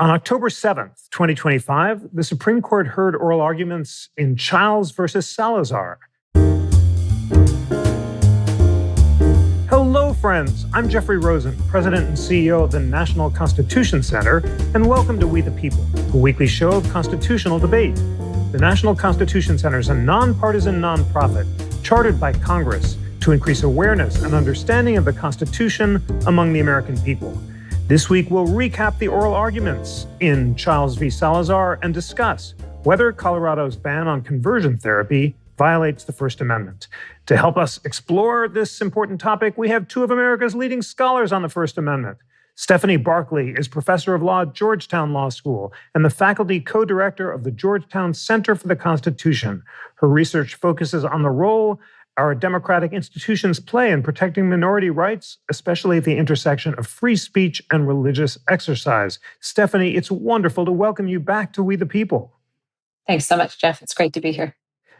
On October 7th, 2025, the Supreme Court heard oral arguments in Chiles versus Salazar. Hello, friends. I'm Jeffrey Rosen, President and CEO of the National Constitution Center, and welcome to We the People, a weekly show of constitutional debate. The National Constitution Center is a nonpartisan nonprofit chartered by Congress to increase awareness and understanding of the Constitution among the American people. This week, we'll recap the oral arguments in Chiles v. Salazar and discuss whether Colorado's ban on conversion therapy violates the First Amendment. To help us explore this important topic, we have two of America's leading scholars on the First Amendment. Stephanie Barclay is professor of law at Georgetown Law School and the faculty co-director of the Georgetown Center for the Constitution. Her research focuses on the role our democratic institutions play in protecting minority rights, especially at the intersection of free speech and religious exercise. Stephanie, it's wonderful to welcome you back to We the People. Thanks so much, Jeff. It's great to be here.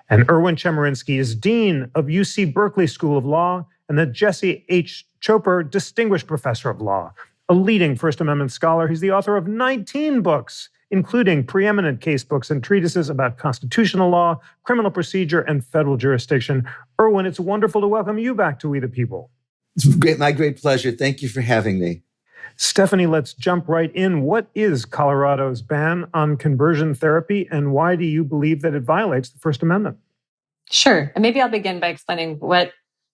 And Erwin Chemerinsky is Dean of UC Berkeley School of Law and the Jesse H. Chopra Distinguished Professor of Law, a leading First Amendment scholar. He's the author of 19 books, including preeminent case books and treatises about constitutional law, criminal procedure, and federal jurisdiction. Erwin, it's wonderful to welcome you back to We the People. It's my great pleasure. Thank you for having me. Stephanie, let's jump right in. What is Colorado's ban on conversion therapy, and why do you believe that it violates the First Amendment? Sure. And maybe I'll begin by explaining what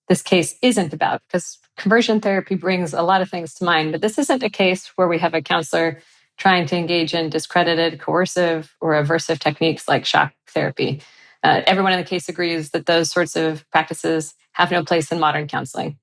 this case isn't about, because conversion therapy brings a lot of things to mind. But this isn't a case where we have a counselor trying to engage in discredited, coercive, or aversive techniques like shock therapy. Everyone in the case agrees that those sorts of practices have no place in modern counseling.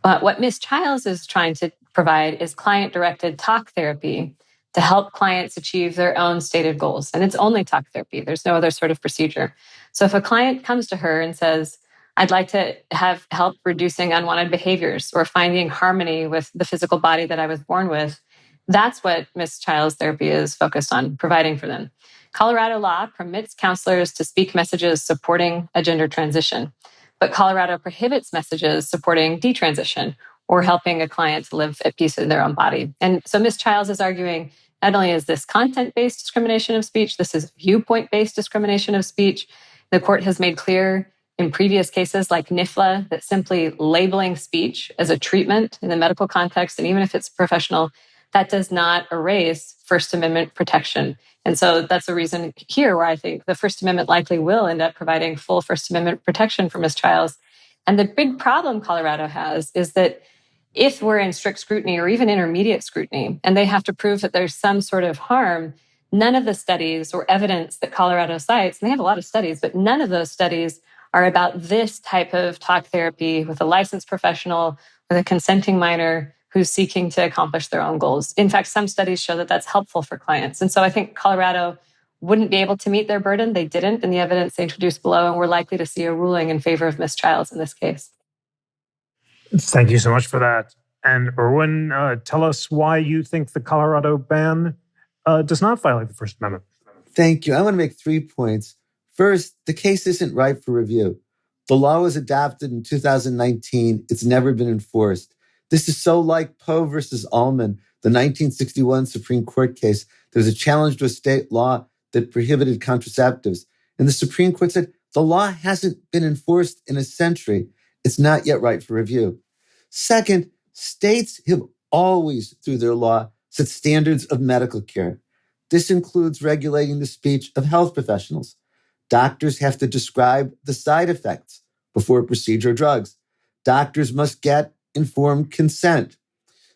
But what Ms. Chiles is trying to provide is client-directed talk therapy to help clients achieve their own stated goals. And it's only talk therapy. There's no other sort of procedure. So if a client comes to her and says, I'd like to have help reducing unwanted behaviors or finding harmony with the physical body that I was born with, that's what Ms. Chiles' therapy is focused on providing for them. Colorado law permits counselors to speak messages supporting a gender transition, but Colorado prohibits messages supporting detransition or helping a client to live at peace in their own body. And so Ms. Chiles is arguing not only is this content-based discrimination of speech, this is viewpoint-based discrimination of speech. The court has made clear in previous cases like NIFLA that simply labeling speech as a treatment in the medical context, and even if it's professional, that does not erase First Amendment protection. And so that's a reason here where I think the First Amendment likely will end up providing full First Amendment protection for Ms. Chiles. And the big problem Colorado has is that if we're in strict scrutiny or even intermediate scrutiny, and they have to prove that there's some sort of harm, none of the studies or evidence that Colorado cites, and they have a lot of studies, but none of those studies are about this type of talk therapy with a licensed professional, with a consenting minor who's seeking to accomplish their own goals. In fact, some studies show that that's helpful for clients. And so I think Colorado wouldn't be able to meet their burden. They didn't in the evidence they introduced below, and we're likely to see a ruling in favor of Ms. Chiles in this case. Thank you so much for that. And Erwin, tell us why you think the Colorado ban does not violate the First Amendment. Thank you. I want to make 3 points. First, the case isn't ripe for review. The law was adopted in 2019. It's never been enforced. This is so like Poe versus Allman, the 1961 Supreme Court case. There was a challenge to a state law that prohibited contraceptives. And the Supreme Court said, the law hasn't been enforced in a century. It's not yet ripe for review. Second, states have always, through their law, set standards of medical care. This includes regulating the speech of health professionals. Doctors have to describe the side effects before a procedure or drugs. Doctors must get informed consent.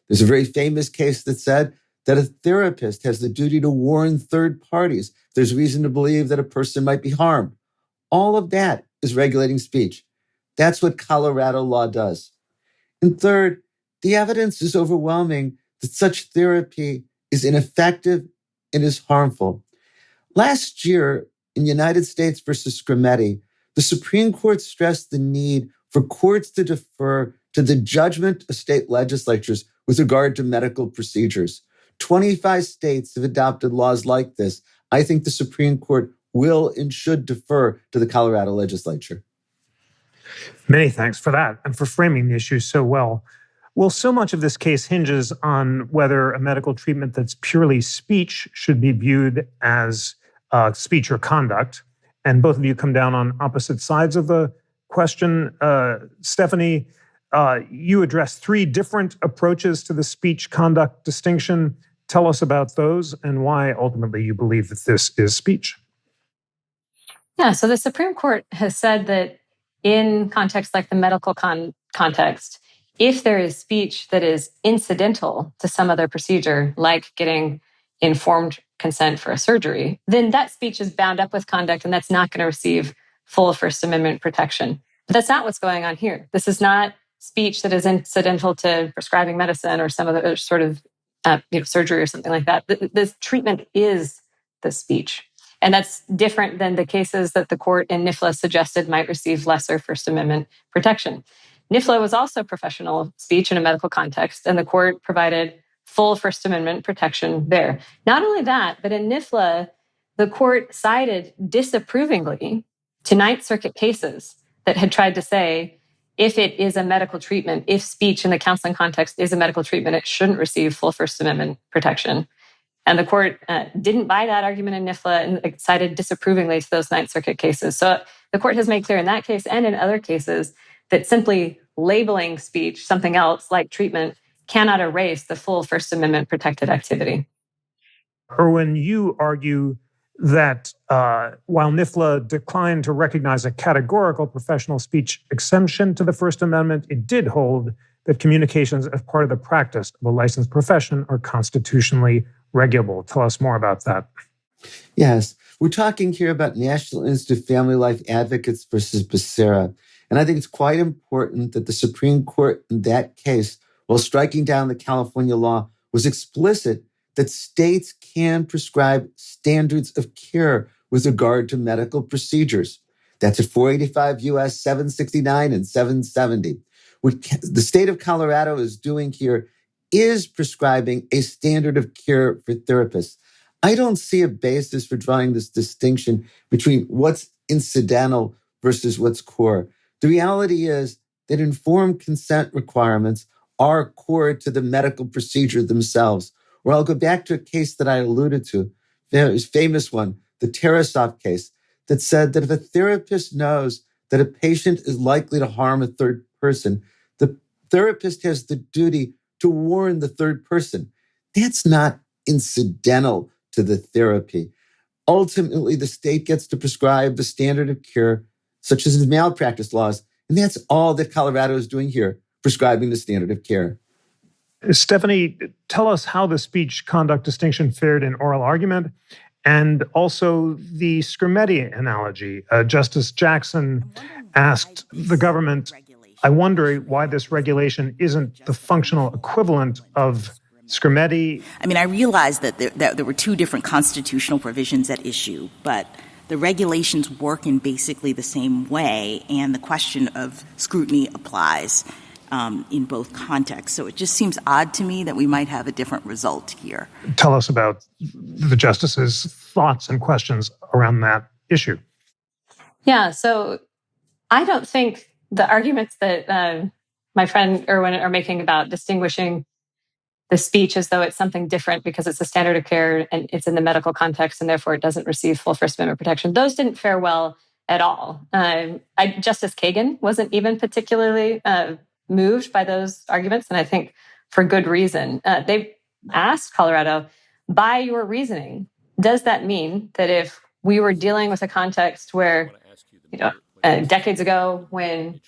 There's a very famous case that said that a therapist has the duty to warn third parties if there's reason to believe that a person might be harmed. All of that is regulating speech. That's what Colorado law does. And third, the evidence is overwhelming that such therapy is ineffective and is harmful. Last year, in United States versus Scrimetti, the Supreme Court stressed the need for courts to defer to the judgment of state legislatures with regard to medical procedures. 25 states have adopted laws like this. I think the Supreme Court will and should defer to the Colorado legislature. Many thanks for that and for framing the issue so well. Well, so much of this case hinges on whether a medical treatment that's purely speech should be viewed as speech or conduct. And both of you come down on opposite sides of the question. Stephanie, you address three different approaches to the speech conduct distinction. Tell us about those and why ultimately you believe that this is speech. Yeah, so the Supreme Court has said that in contexts like the medical context, if there is speech that is incidental to some other procedure, like getting informed consent for a surgery, then that speech is bound up with conduct and that's not going to receive full First Amendment protection. But that's not what's going on here. This is not speech that is incidental to prescribing medicine or some other sort of surgery or something like that. This treatment is the speech. And that's different than the cases that the court in NIFLA suggested might receive lesser First Amendment protection. NIFLA was also professional speech in a medical context, and the court provided full First Amendment protection there. Not only that, but in NIFLA, the court cited disapprovingly to Ninth Circuit cases that had tried to say, if it is a medical treatment, if speech in the counseling context is a medical treatment, it shouldn't receive full First Amendment protection. And the court didn't buy that argument in NIFLA and cited disapprovingly to those Ninth Circuit cases. So the court has made clear in that case and in other cases that simply labeling speech something else like treatment cannot erase the full First Amendment protected activity. Erwin, you argue that while NIFLA declined to recognize a categorical professional speech exemption to the First Amendment, it did hold that communications as part of the practice of a licensed profession are constitutionally regulable. Tell us more about that. Yes, we're talking here about National Institute of Family Life Advocates versus Becerra. And I think it's quite important that the Supreme Court in that case, while striking down the California law, was explicit that states can prescribe standards of care with regard to medical procedures. That's at 485 U.S. 769 and 770. What the state of Colorado is doing here is prescribing a standard of care for therapists. I don't see a basis for drawing this distinction between what's incidental versus what's core. The reality is that informed consent requirements are core to the medical procedure themselves. Or I'll go back to a case that I alluded to, a famous one, the Tarasov case, that said that if a therapist knows that a patient is likely to harm a third person, the therapist has the duty to warn the third person. That's not incidental to the therapy. Ultimately, the state gets to prescribe the standard of care, such as the malpractice laws. And that's all that Colorado is doing here, prescribing the standard of care. Stephanie, tell us how the speech conduct distinction fared in oral argument and also the Scrimeti analogy. Justice Jackson asked the government, I wonder why this regulation isn't the functional equivalent of Scrimeti. I mean, I realize that there were two different constitutional provisions at issue, but the regulations work in basically the same way, and the question of scrutiny applies in both contexts. So it just seems odd to me that we might have a different result here. Tell us about the justice's thoughts and questions around that issue. Yeah, so I don't think the arguments that my friend Erwin are making about distinguishing the speech as though it's something different because it's a standard of care and it's in the medical context and therefore it doesn't receive full First Amendment protection, those didn't fare well at all. Justice Kagan wasn't even particularly moved by those arguments, and I think for good reason. They asked Colorado, by your reasoning, does that mean that if we were dealing with a context where, decades ago when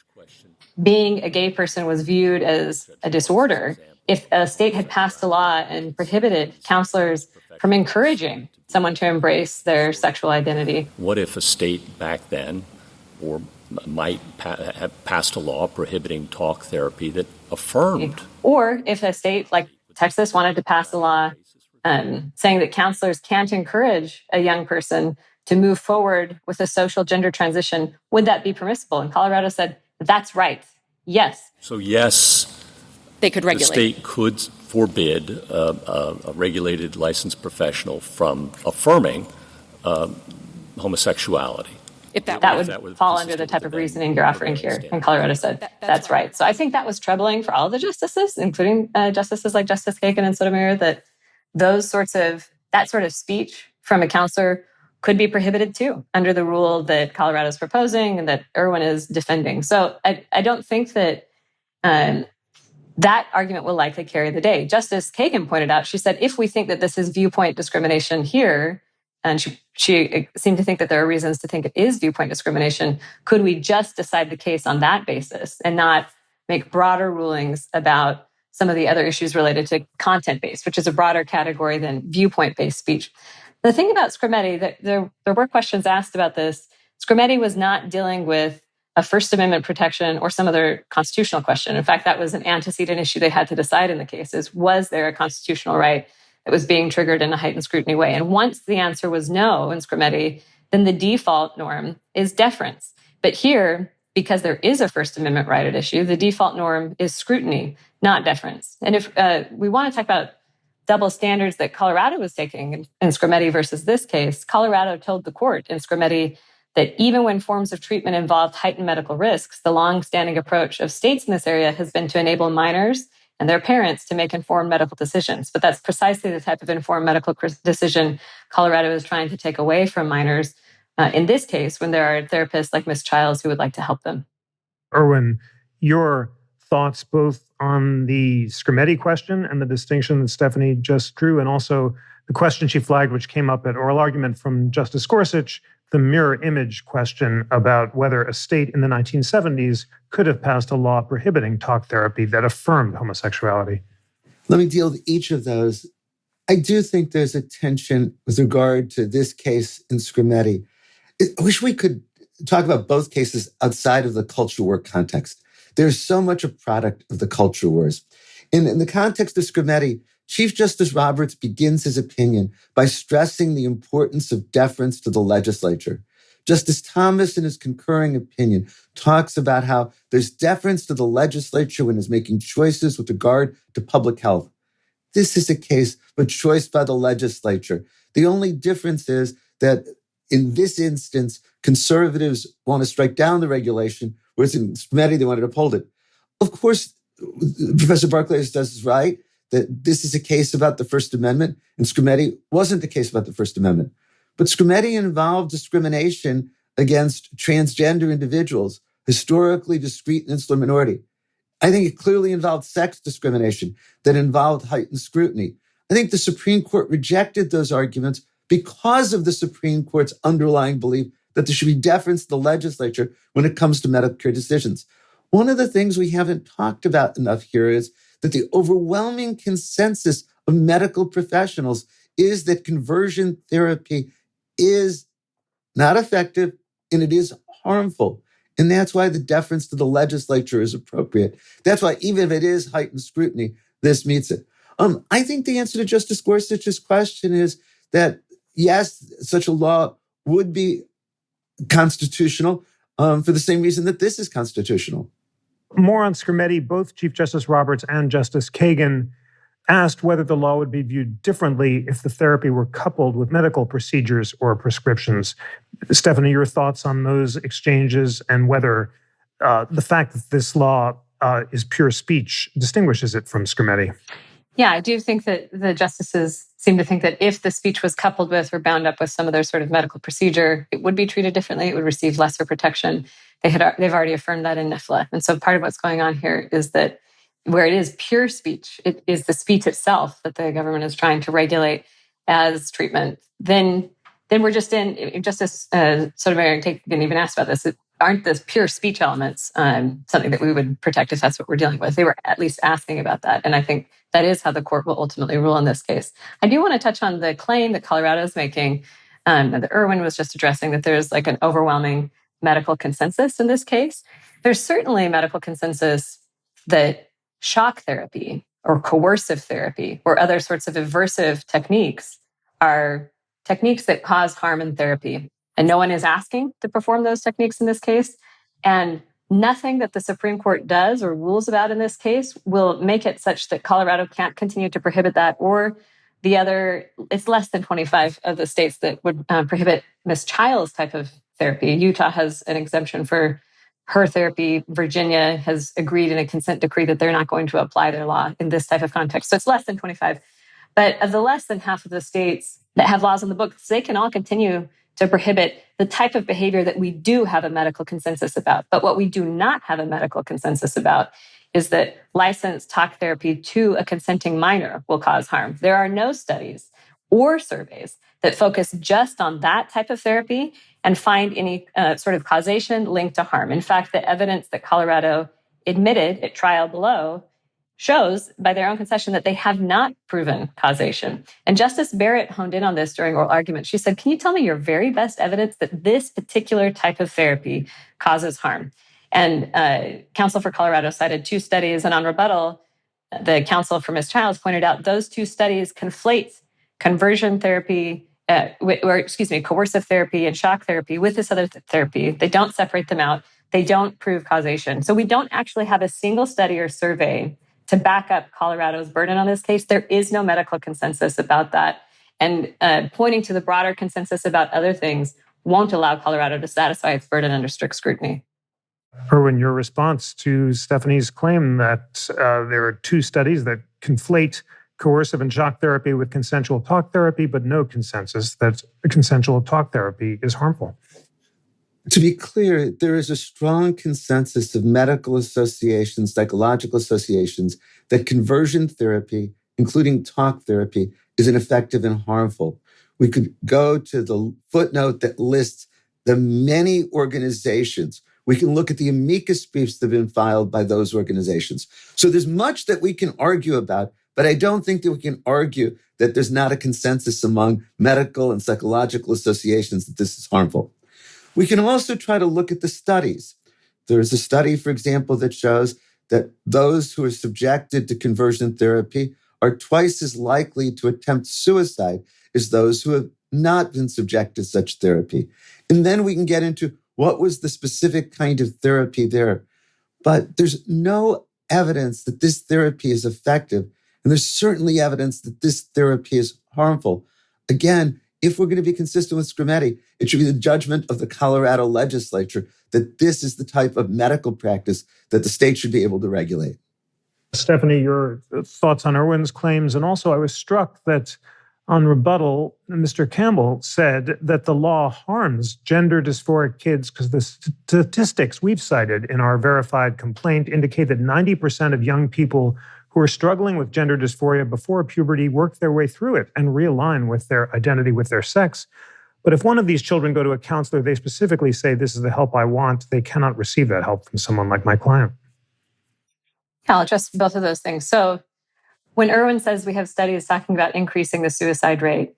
being a gay person was viewed as a disorder, if a state had passed a law and prohibited counselors from encouraging someone to embrace their sexual identity? What if a state back then might have passed a law prohibiting talk therapy that affirmed? Or if a state like Texas wanted to pass a law saying that counselors can't encourage a young person to move forward with a social gender transition, would that be permissible? And Colorado said, that's right. Yes. So yes, they could regulate. The state could forbid a regulated licensed professional from affirming homosexuality. that would fall under the type of reasoning you're offering here. And Colorado said, that's right. So I think that was troubling for all the justices, including justices like Justice Kagan and Sotomayor, that that sort of speech from a counselor could be prohibited too under the rule that Colorado is proposing and that Erwin is defending. So I don't think that that argument will likely carry the day. Justice Kagan pointed out, she said, if we think that this is viewpoint discrimination here, and she seemed to think that there are reasons to think it is viewpoint discrimination, could we just decide the case on that basis and not make broader rulings about some of the other issues related to content-based, which is a broader category than viewpoint-based speech? The thing about Scrimetti, that there were questions asked about this. Scrimetti was not dealing with a First Amendment protection or some other constitutional question. In fact, that was an antecedent issue they had to decide in the cases. Was there a constitutional right that was being triggered in a heightened scrutiny way? And once the answer was no in Scrimetti, then the default norm is deference. But here, because there is a First Amendment right at issue, the default norm is scrutiny, not deference. And if we want to talk about double standards that Colorado was taking in Scrimetti versus this case, Colorado told the court in Scrimetti that even when forms of treatment involved heightened medical risks, the long-standing approach of states in this area has been to enable minors and their parents to make informed medical decisions. But that's precisely the type of informed medical decision Colorado is trying to take away from minors in this case, when there are therapists like Ms. Chiles who would like to help them. Erwin, your thoughts both on the Scrimetti question and the distinction that Stephanie just drew, and also the question she flagged, which came up at oral argument from Justice Gorsuch, the mirror image question about whether a state in the 1970s could have passed a law prohibiting talk therapy that affirmed homosexuality. Let me deal with each of those. I do think there's a tension with regard to this case in Scrimetti. I wish we could talk about both cases outside of the culture war context. There's so much a product of the culture wars. In the context of Scrimetti, Chief Justice Roberts begins his opinion by stressing the importance of deference to the legislature. Justice Thomas, in his concurring opinion, talks about how there's deference to the legislature when it's making choices with regard to public health. This is a case of a choice by the legislature. The only difference is that in this instance, conservatives want to strike down the regulation, whereas in Scrimetti, they wanted to uphold it. Of course, Professor Barclay is right that this is a case about the First Amendment, and Scrimetti wasn't the case about the First Amendment. But Scrimetti involved discrimination against transgender individuals, historically discrete and insular minority. I think it clearly involved sex discrimination that involved heightened scrutiny. I think the Supreme Court rejected those arguments because of the Supreme Court's underlying belief that there should be deference to the legislature when it comes to medical care decisions. One of the things we haven't talked about enough here is that the overwhelming consensus of medical professionals is that conversion therapy is not effective and it is harmful. And that's why the deference to the legislature is appropriate. That's why even if it is heightened scrutiny, this meets it. I think the answer to Justice Gorsuch's question is that, yes, such a law would be constitutional for the same reason that this is constitutional. More on Scrimetti, both Chief Justice Roberts and Justice Kagan asked whether the law would be viewed differently if the therapy were coupled with medical procedures or prescriptions. Stephanie, your thoughts on those exchanges and whether the fact that this law is pure speech distinguishes it from Scrimetti? Yeah, I do think that the justices seem to think that if the speech was coupled with or bound up with some other sort of medical procedure, it would be treated differently. It would receive lesser protection. They've already affirmed that in NIFLA. And so part of what's going on here is that where it is pure speech, it is the speech itself that the government is trying to regulate as treatment. Then we're just in, Justice Sotomayor didn't even ask about this. Aren't the pure speech elements something that we would protect if that's what we're dealing with? They were at least asking about that. And I think that is how the court will ultimately rule in this case. I do want to touch on the claim that Colorado is making, that Erwin was just addressing, that there's like an overwhelming medical consensus in this case. There's certainly medical consensus that shock therapy or coercive therapy or other sorts of aversive techniques are techniques that cause harm in therapy. And no one is asking to perform those techniques in this case. And nothing that the Supreme Court does or rules about in this case will make it such that Colorado can't continue to prohibit that, or the other, it's less than 25 of the states that would prohibit Ms. Chiles' type of therapy. Utah has an exemption for her therapy. Virginia has agreed in a consent decree that they're not going to apply their law in this type of context. So it's less than 25. But of the less than half of the states that have laws on the books, they can all continue to prohibit the type of behavior that we do have a medical consensus about. But what we do not have a medical consensus about is that licensed talk therapy to a consenting minor will cause harm. There are no studies or surveys that focus just on that type of therapy and find any sort of causation linked to harm. In fact, the evidence that Colorado admitted at trial below shows by their own concession that they have not proven causation. And Justice Barrett honed in on this during oral argument. She said, can you tell me your very best evidence that this particular type of therapy causes harm? And counsel for Colorado cited 2 studies, and on rebuttal, the counsel for Ms. Chiles pointed out those 2 studies conflate conversion therapy, coercive therapy and shock therapy with this other therapy. They don't separate them out. They don't prove causation. So we don't actually have a single study or survey to back up Colorado's burden on this case. There is no medical consensus about that. And pointing to the broader consensus about other things won't allow Colorado to satisfy its burden under strict scrutiny. Erwin, your response to Stephanie's claim that there are 2 studies that conflate coercive and shock therapy with consensual talk therapy, but no consensus that consensual talk therapy is harmful. To be clear, there is a strong consensus of medical associations, psychological associations, that conversion therapy, including talk therapy, is ineffective and harmful. We could go to the footnote that lists the many organizations. We can look at the amicus briefs that have been filed by those organizations. So there's much that we can argue about, but I don't think that we can argue that there's not a consensus among medical and psychological associations that this is harmful. We can also try to look at the studies. There's a study, for example, that shows that those who are subjected to conversion therapy are twice as likely to attempt suicide as those who have not been subjected to such therapy. And then we can get into what was the specific kind of therapy there. But there's no evidence that this therapy is effective. And there's certainly evidence that this therapy is harmful. Again, if we're going to be consistent with Scrimetti, it should be the judgment of the Colorado legislature that this is the type of medical practice that the state should be able to regulate. Stephanie, your thoughts on Erwin's claims. And also, I was struck that on rebuttal, Mr. Campbell said that the law harms gender dysphoric kids because the statistics we've cited in our verified complaint indicate that 90% of young people who are struggling with gender dysphoria before puberty work their way through it and realign with their identity with their sex. But if one of these children go to a counselor, they specifically say, this is the help I want, they cannot receive that help from someone like my client. I'll address both of those things. So when Erwin says we have studies talking about increasing the suicide rate,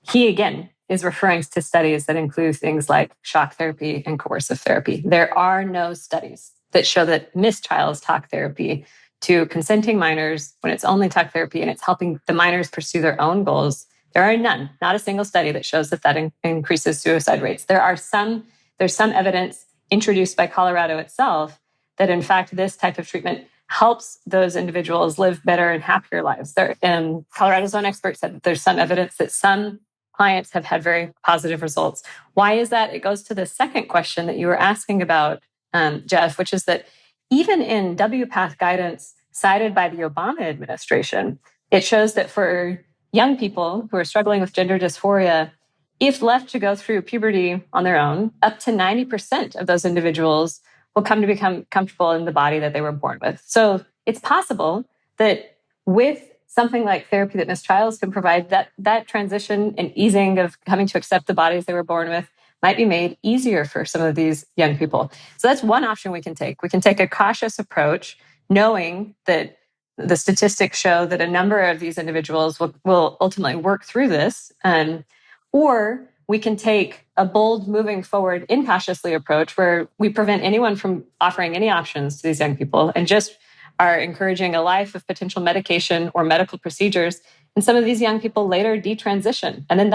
he again is referring to studies that include things like shock therapy and coercive therapy. There are no studies that show that Ms. Chiles talk therapy to consenting minors, when it's only talk therapy and it's helping the minors pursue their own goals, there are none, not a single study that shows that increases suicide rates. There's some evidence introduced by Colorado itself that in fact this type of treatment helps those individuals live better and happier lives. Colorado's own experts said that there's some evidence that some clients have had very positive results. Why is that? It goes to the second question that you were asking about, Jeff, which is that even in WPATH guidance cited by the Obama administration, it shows that for young people who are struggling with gender dysphoria, if left to go through puberty on their own, up to 90% of those individuals will come to become comfortable in the body that they were born with. So it's possible that with something like therapy that Ms. Chiles can provide, that transition and easing of coming to accept the bodies they were born with might be made easier for some of these young people. So that's one option we can take. We can take a cautious approach, knowing that the statistics show that a number of these individuals will ultimately work through this. Or we can take a bold, moving forward, incautiously approach where we prevent anyone from offering any options to these young people and just are encouraging a life of potential medication or medical procedures. And some of these young people later detransition. And then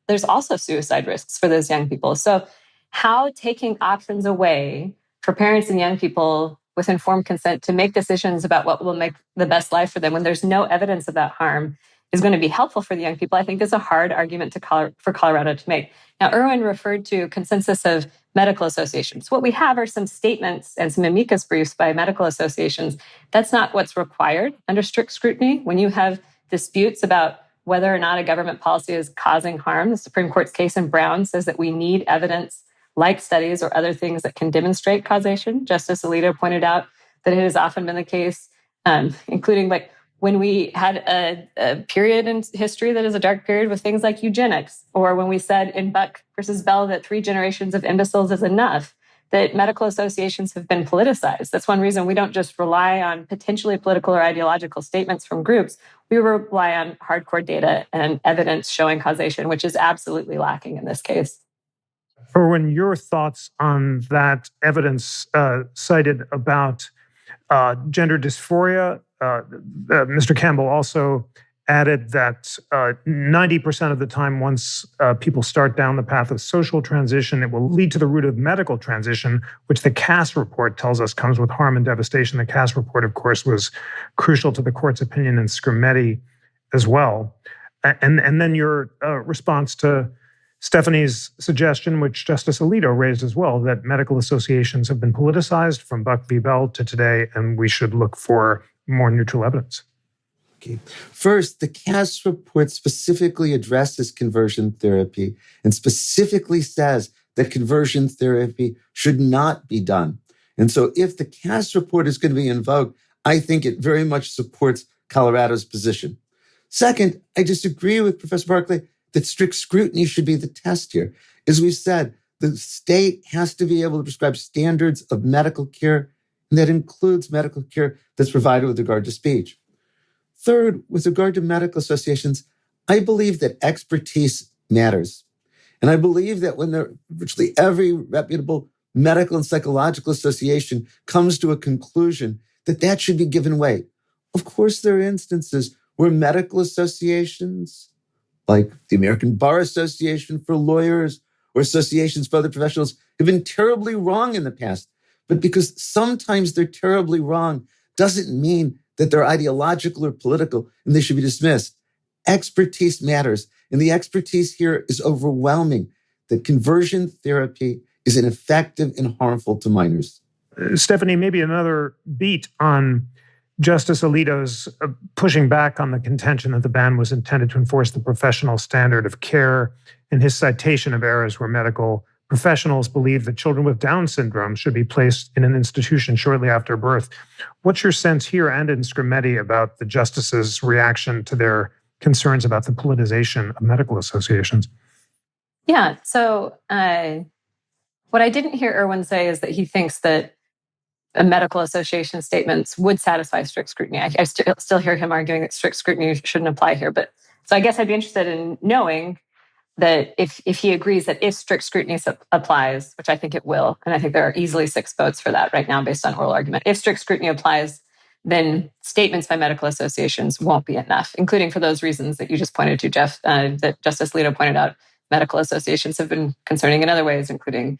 there's also suicide risks for those young people. So how taking options away for parents and young people with informed consent to make decisions about what will make the best life for them when there's no evidence of that harm is going to be helpful for the young people, I think is a hard argument for Colorado to make. Now, Erwin referred to consensus of medical associations. What we have are some statements and some amicus briefs by medical associations. That's not what's required under strict scrutiny. When you have disputes about whether or not a government policy is causing harm, the Supreme Court's case in Brown says that we need evidence like studies or other things that can demonstrate causation. Justice Alito pointed out that it has often been the case, including like when we had a period in history that is a dark period with things like eugenics, or when we said in Buck versus Bell that 3 generations of imbeciles is enough, that medical associations have been politicized. That's one reason we don't just rely on potentially political or ideological statements from groups. We rely on hardcore data and evidence showing causation, which is absolutely lacking in this case. Erwin, your thoughts on that evidence cited about gender dysphoria? Mr. Campbell also added that 90% of the time, once people start down the path of social transition, it will lead to the root of medical transition, which the Cass report tells us comes with harm and devastation. The Cass report, of course, was crucial to the court's opinion in Scrimeti as well. And then your response to Stephanie's suggestion, which Justice Alito raised as well, that medical associations have been politicized from Buck v. Bell to today, and we should look for more neutral evidence. Okay. First, the Cass report specifically addresses conversion therapy and specifically says that conversion therapy should not be done. And so if the Cass report is going to be invoked, I think it very much supports Colorado's position. Second, I disagree with Professor Barclay that strict scrutiny should be the test here. As we've said, the state has to be able to prescribe standards of medical care, and that includes medical care that's provided with regard to speech. Third, with regard to medical associations, I believe that expertise matters. And I believe that when virtually every reputable medical and psychological association comes to a conclusion, that should be given weight. Of course, there are instances where medical associations, like the American Bar Association for lawyers or associations for other professionals, have been terribly wrong in the past. But because sometimes they're terribly wrong doesn't mean that they're ideological or political and they should be dismissed. Expertise matters. And the expertise here is overwhelming, that conversion therapy is ineffective and harmful to minors. Stephanie, maybe another beat on Justice Alito's pushing back on the contention that the ban was intended to enforce the professional standard of care in his citation of errors where medical professionals believe that children with Down syndrome should be placed in an institution shortly after birth. What's your sense here and in Scrimeti about the justices' reaction to their concerns about the politicization of medical associations? Yeah, so what I didn't hear Erwin say is that he thinks that a medical association statements would satisfy strict scrutiny. I still hear him arguing that strict scrutiny shouldn't apply here. But so I guess I'd be interested in knowing that if he agrees that if strict scrutiny applies, which I think it will, and I think there are easily 6 votes for that right now based on oral argument, if strict scrutiny applies, then statements by medical associations won't be enough, including for those reasons that you just pointed to, Jeff, that Justice Alito pointed out. Medical associations have been concerning in other ways, including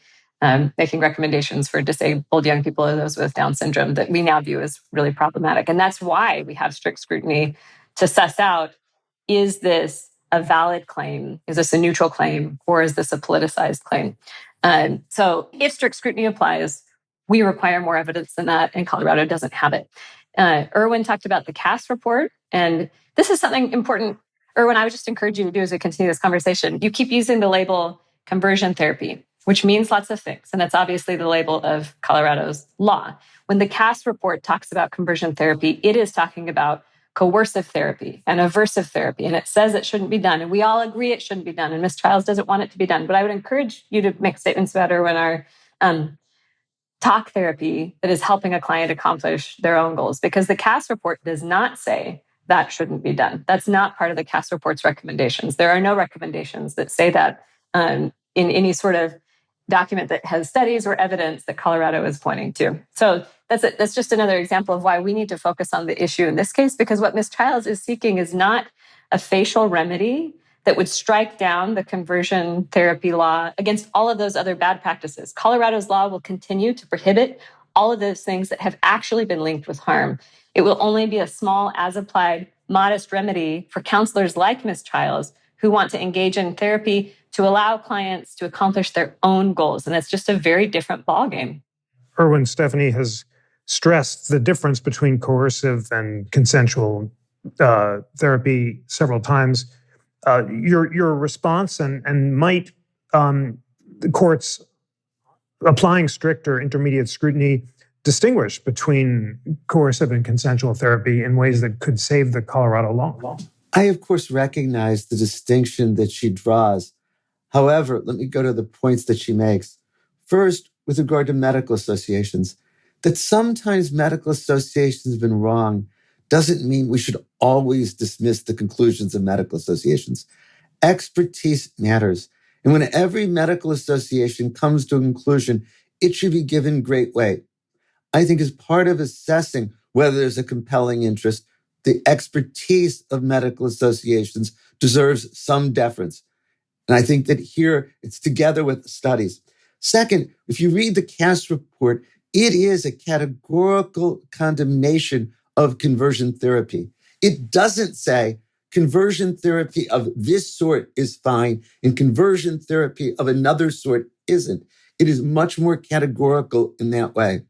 making recommendations for disabled young people or those with Down syndrome that we now view as really problematic. And that's why we have strict scrutiny to suss out, is this a valid claim? Is this a neutral claim? Or is this a politicized claim? So if strict scrutiny applies, we require more evidence than that, and Colorado doesn't have it. Erwin talked about the Cass report, and this is something important. Erwin, I would just encourage you to do as we continue this conversation. You keep using the label conversion therapy, which means lots of things. And that's obviously the label of Colorado's law. When the Cass report talks about conversion therapy, it is talking about coercive therapy and aversive therapy. And it says it shouldn't be done. And we all agree it shouldn't be done. And Ms. Chiles doesn't want it to be done. But I would encourage you to make statements about Erwin, our talk therapy that is helping a client accomplish their own goals. Because the Cass report does not say that shouldn't be done. That's not part of the Cass report's recommendations. There are no recommendations that say that in any sort of document that has studies or evidence that Colorado is pointing to. So that's just another example of why we need to focus on the issue in this case, because what Ms. Chiles is seeking is not a facial remedy that would strike down the conversion therapy law against all of those other bad practices. Colorado's law will continue to prohibit all of those things that have actually been linked with harm. It will only be a small, as-applied, modest remedy for counselors like Ms. Chiles who want to engage in therapy to allow clients to accomplish their own goals. And that's just a very different ballgame. Erwin, Stephanie has stressed the difference between coercive and consensual therapy several times. Your response and might the courts applying strict or intermediate scrutiny distinguish between coercive and consensual therapy in ways that could save the Colorado law? I, of course, recognize the distinction that she draws. However, let me go to the points that she makes. First, with regard to medical associations, that sometimes medical associations have been wrong doesn't mean we should always dismiss the conclusions of medical associations. Expertise matters. And when every medical association comes to a conclusion, it should be given great weight. I think as part of assessing whether there's a compelling interest, the expertise of medical associations deserves some deference. And I think that here it's together with studies. Second, if you read the Cass report, it is a categorical condemnation of conversion therapy. It doesn't say conversion therapy of this sort is fine and conversion therapy of another sort isn't. It is much more categorical in that way.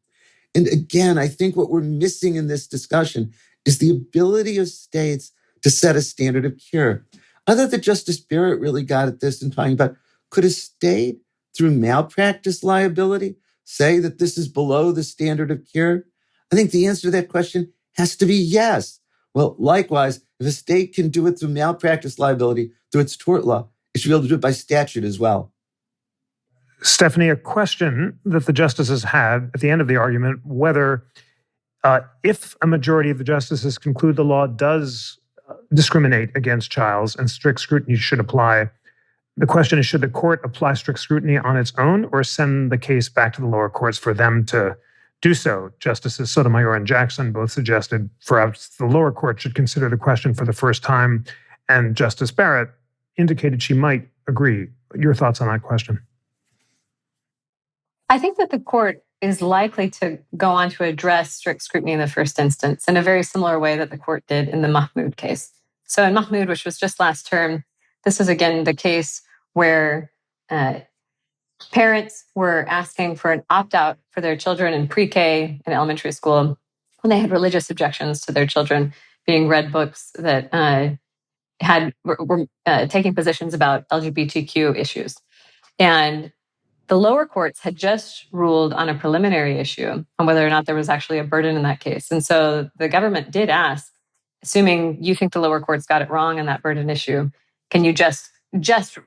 And again, I think what we're missing in this discussion is the ability of states to set a standard of care. I thought that Justice Barrett really got at this in talking about, could a state, through malpractice liability, say that this is below the standard of care? I think the answer to that question has to be yes. Well, likewise, if a state can do it through malpractice liability, through its tort law, it should be able to do it by statute as well. Stephanie, a question that the justices had at the end of the argument, whether if a majority of the justices conclude the law does discriminate against Chiles and strict scrutiny should apply, the question is, should the court apply strict scrutiny on its own or send the case back to the lower courts for them to do so? Justices Sotomayor and Jackson both suggested perhaps the lower court should consider the question for the first time, and Justice Barrett indicated she might agree. Your thoughts on that question? I think that the court is likely to go on to address strict scrutiny in the first instance in a very similar way that the court did in the Mahmoud case. So in Mahmoud, which was just last term, this is again the case where parents were asking for an opt-out for their children in pre-K and elementary school when they had religious objections to their children being read books that were taking positions about LGBTQ issues. And the lower courts had just ruled on a preliminary issue on whether or not there was actually a burden in that case. And so the government did ask, assuming you think the lower courts got it wrong on that burden issue, can you just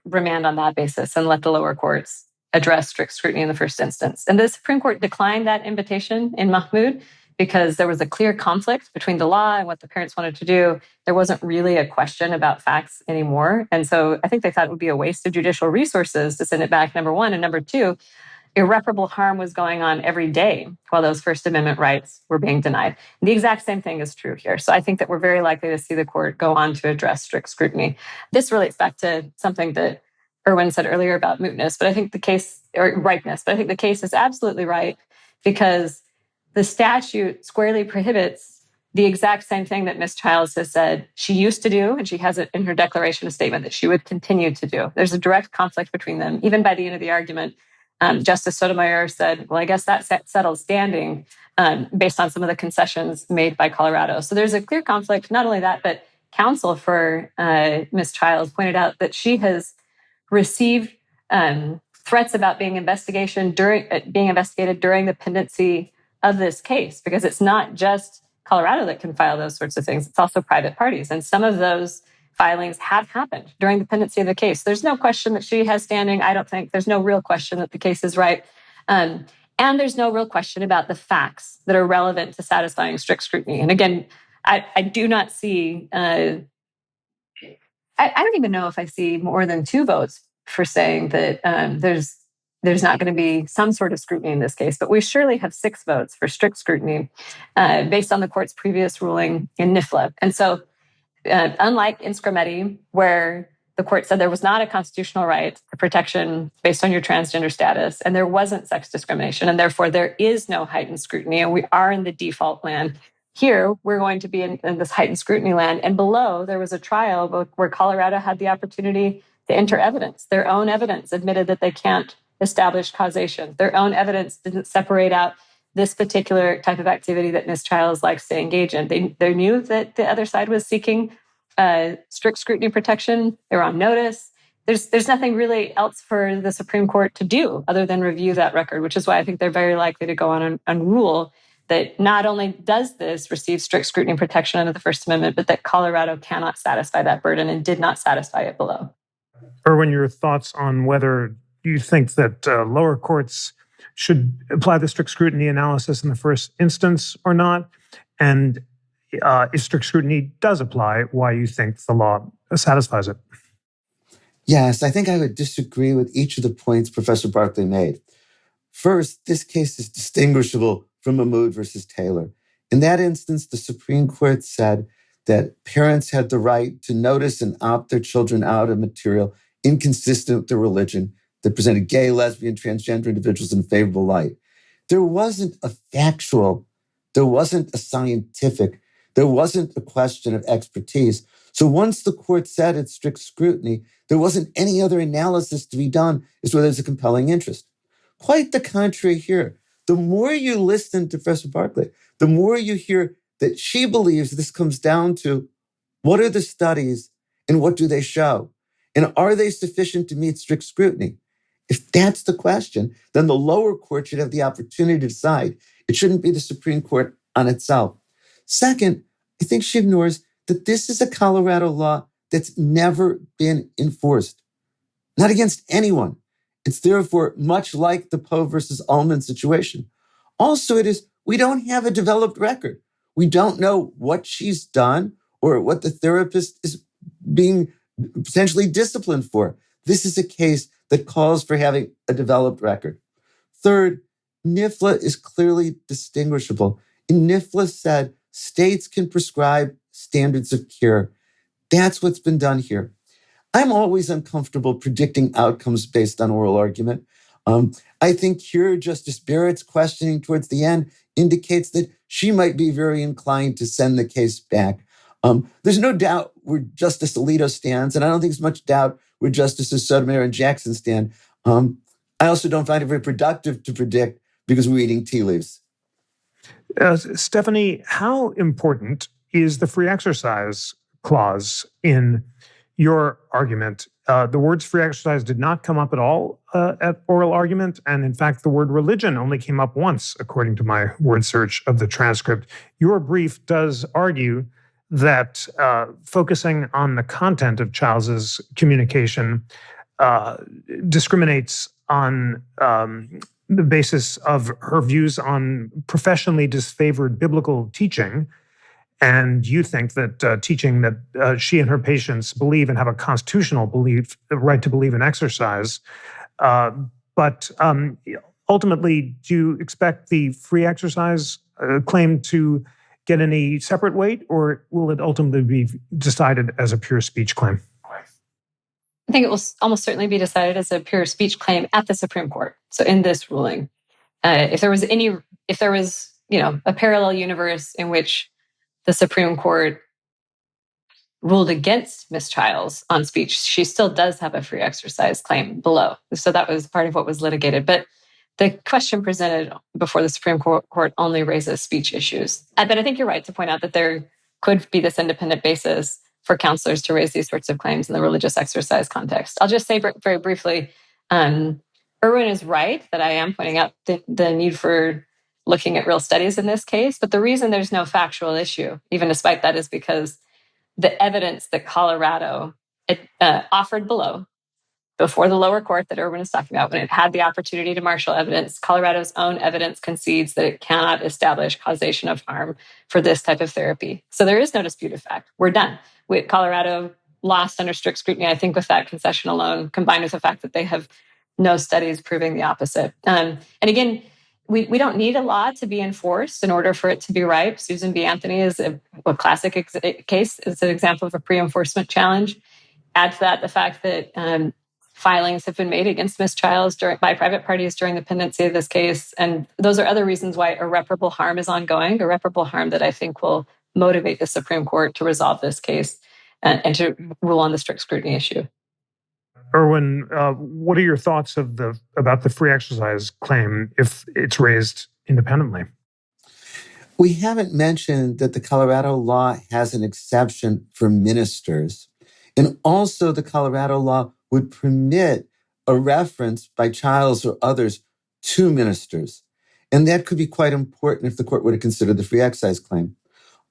remand on that basis and let the lower courts address strict scrutiny in the first instance? And the Supreme Court declined that invitation in Mahmoud because there was a clear conflict between the law and what the parents wanted to do. There wasn't really a question about facts anymore. And so I think they thought it would be a waste of judicial resources to send it back, number one. And number two, irreparable harm was going on every day while those First Amendment rights were being denied. And the exact same thing is true here. So I think that we're very likely to see the court go on to address strict scrutiny. This relates back to something that Erwin said earlier about mootness, but I think the case, or ripeness, but I think the case is absolutely right because the statute squarely prohibits the exact same thing that Ms. Chiles has said she used to do, and she has it in her declaration of statement that she would continue to do. There's a direct conflict between them. Even by the end of the argument, Justice Sotomayor said, well, I guess that settles standing based on some of the concessions made by Colorado. So there's a clear conflict. Not only that, but counsel for Ms. Chiles pointed out that she has received threats about being investigated during the pendency of this case, because it's not just Colorado that can file those sorts of things. It's also private parties. And some of those filings have happened during the pendency of the case. There's no question that she has standing. I don't think there's no real question that the case is right. And there's no real question about the facts that are relevant to satisfying strict scrutiny. And again, I do not see, I don't even know if I see more than 2 votes for saying that there's not going to be some sort of scrutiny in this case, but we surely have 6 votes for strict scrutiny based on the court's previous ruling in NIFLA. And so unlike in Scrimeti, where the court said there was not a constitutional right to protection based on your transgender status, and there wasn't sex discrimination, and therefore there is no heightened scrutiny, and we are in the default land. Here, we're going to be in this heightened scrutiny land. And below, there was a trial where Colorado had the opportunity to enter evidence. Their own evidence admitted that they can't establish causation. Their own evidence didn't separate out this particular type of activity that Ms. Chiles likes to engage in. They knew that the other side was seeking strict scrutiny protection. They were on notice. There's nothing really else for the Supreme Court to do other than review that record, which is why I think they're very likely to go on and rule that not only does this receive strict scrutiny protection under the First Amendment, but that Colorado cannot satisfy that burden and did not satisfy it below. Erwin, your thoughts on whether you think that lower courts should apply the strict scrutiny analysis in the first instance or not? And if strict scrutiny does apply, why you think the law satisfies it? Yes, I think I would disagree with each of the points Professor Barclay made. First, this case is distinguishable from Mahmoud versus Taylor. In that instance, the Supreme Court said that parents had the right to notice and opt their children out of material inconsistent with their religion that presented gay, lesbian, transgender individuals in a favorable light. There wasn't a factual, there wasn't a scientific, there wasn't a question of expertise. So once the court said it's strict scrutiny, there wasn't any other analysis to be done as to whether there's a compelling interest. Quite the contrary here. The more you listen to Professor Barclay, the more you hear that she believes this comes down to what are the studies and what do they show? And are they sufficient to meet strict scrutiny? If that's the question, then the lower court should have the opportunity to decide. It shouldn't be the Supreme Court on itself. Second, I think she ignores that this is a Colorado law that's never been enforced, not against anyone. It's therefore much like the Poe versus Ullman situation. Also, we don't have a developed record. We don't know what she's done or what the therapist is being potentially disciplined for. This is a case that calls for having a developed record. Third, NIFLA is clearly distinguishable. And NIFLA said states can prescribe standards of care. That's what's been done here. I'm always uncomfortable predicting outcomes based on oral argument. I think here Justice Barrett's questioning towards the end indicates that she might be very inclined to send the case back. There's no doubt where Justice Alito stands, and I don't think there's much doubt where Justices Sotomayor and Jackson stand. I also don't find it very productive to predict because we're reading tea leaves. Stephanie, how important is the free exercise clause in your argument? The words free exercise did not come up at all at oral argument. And in fact, the word religion only came up once, according to my word search of the transcript. Your brief does argue that focusing on the content of Chiles's communication discriminates on the basis of her views on professionally disfavored biblical teaching. And you think that teaching that she and her patients believe and have a constitutional right to believe in exercise. But ultimately, do you expect the free exercise claim to get any separate weight, or will it ultimately be decided as a pure speech claim? I think it will almost certainly be decided as a pure speech claim at the Supreme Court. So in this ruling, if there was a parallel universe in which the Supreme Court ruled against Ms. Chiles on speech, she still does have a free exercise claim below. So that was part of what was litigated. But the question presented before the Supreme Court only raises speech issues. But I think you're right to point out that there could be this independent basis for counselors to raise these sorts of claims in the religious exercise context. I'll just say very briefly, Erwin is right that I am pointing out the need for looking at real studies in this case. But the reason there's no factual issue, even despite that, is because the evidence that Colorado offered below, before the lower court that Erwin is talking about, when it had the opportunity to marshal evidence, Colorado's own evidence concedes that it cannot establish causation of harm for this type of therapy. So there is no disputed fact. We're done. Colorado lost under strict scrutiny, I think, with that concession alone, combined with the fact that they have no studies proving the opposite. And again, we don't need a law to be enforced in order for it to be ripe. Susan B. Anthony is a classic case. It's an example of a pre-enforcement challenge. Add to that the fact that filings have been made against Ms. Chiles by private parties during the pendency of this case. And those are other reasons why irreparable harm is ongoing, irreparable harm that I think will motivate the Supreme Court to resolve this case and to rule on the strict scrutiny issue. Erwin, what are your thoughts about the free exercise claim if it's raised independently? We haven't mentioned that the Colorado law has an exception for ministers. And also the Colorado law would permit a reference by Chiles or others to ministers. And that could be quite important if the court were to consider the free exercise claim.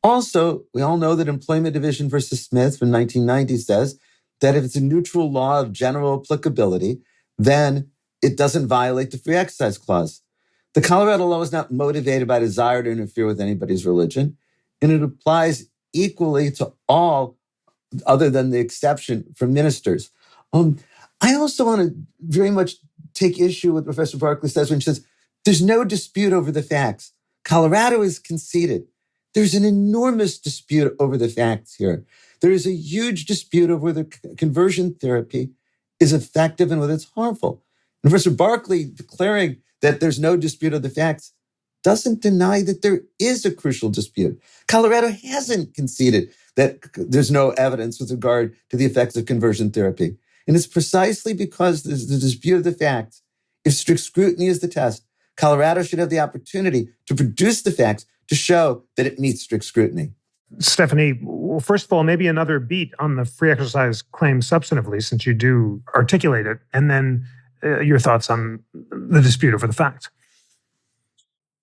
Also, we all know that Employment Division versus Smith from 1990 says that if it's a neutral law of general applicability, then it doesn't violate the free exercise clause. The Colorado law is not motivated by desire to interfere with anybody's religion, and it applies equally to all other than the exception for ministers. I also want to very much take issue with Professor Barclay says when she says, there's no dispute over the facts. Colorado is conceded. There's an enormous dispute over the facts here. There is a huge dispute over whether conversion therapy is effective and whether it's harmful. And Professor Barclay declaring that there's no dispute of the facts doesn't deny that there is a crucial dispute. Colorado hasn't conceded that there's no evidence with regard to the effects of conversion therapy. And it's precisely because there's the dispute of the facts. If strict scrutiny is the test, Colorado should have the opportunity to produce the facts to show that it meets strict scrutiny. Stephanie, well, first of all, maybe another beat on the free exercise claim substantively, since you do articulate it, and then your thoughts on the dispute over the facts.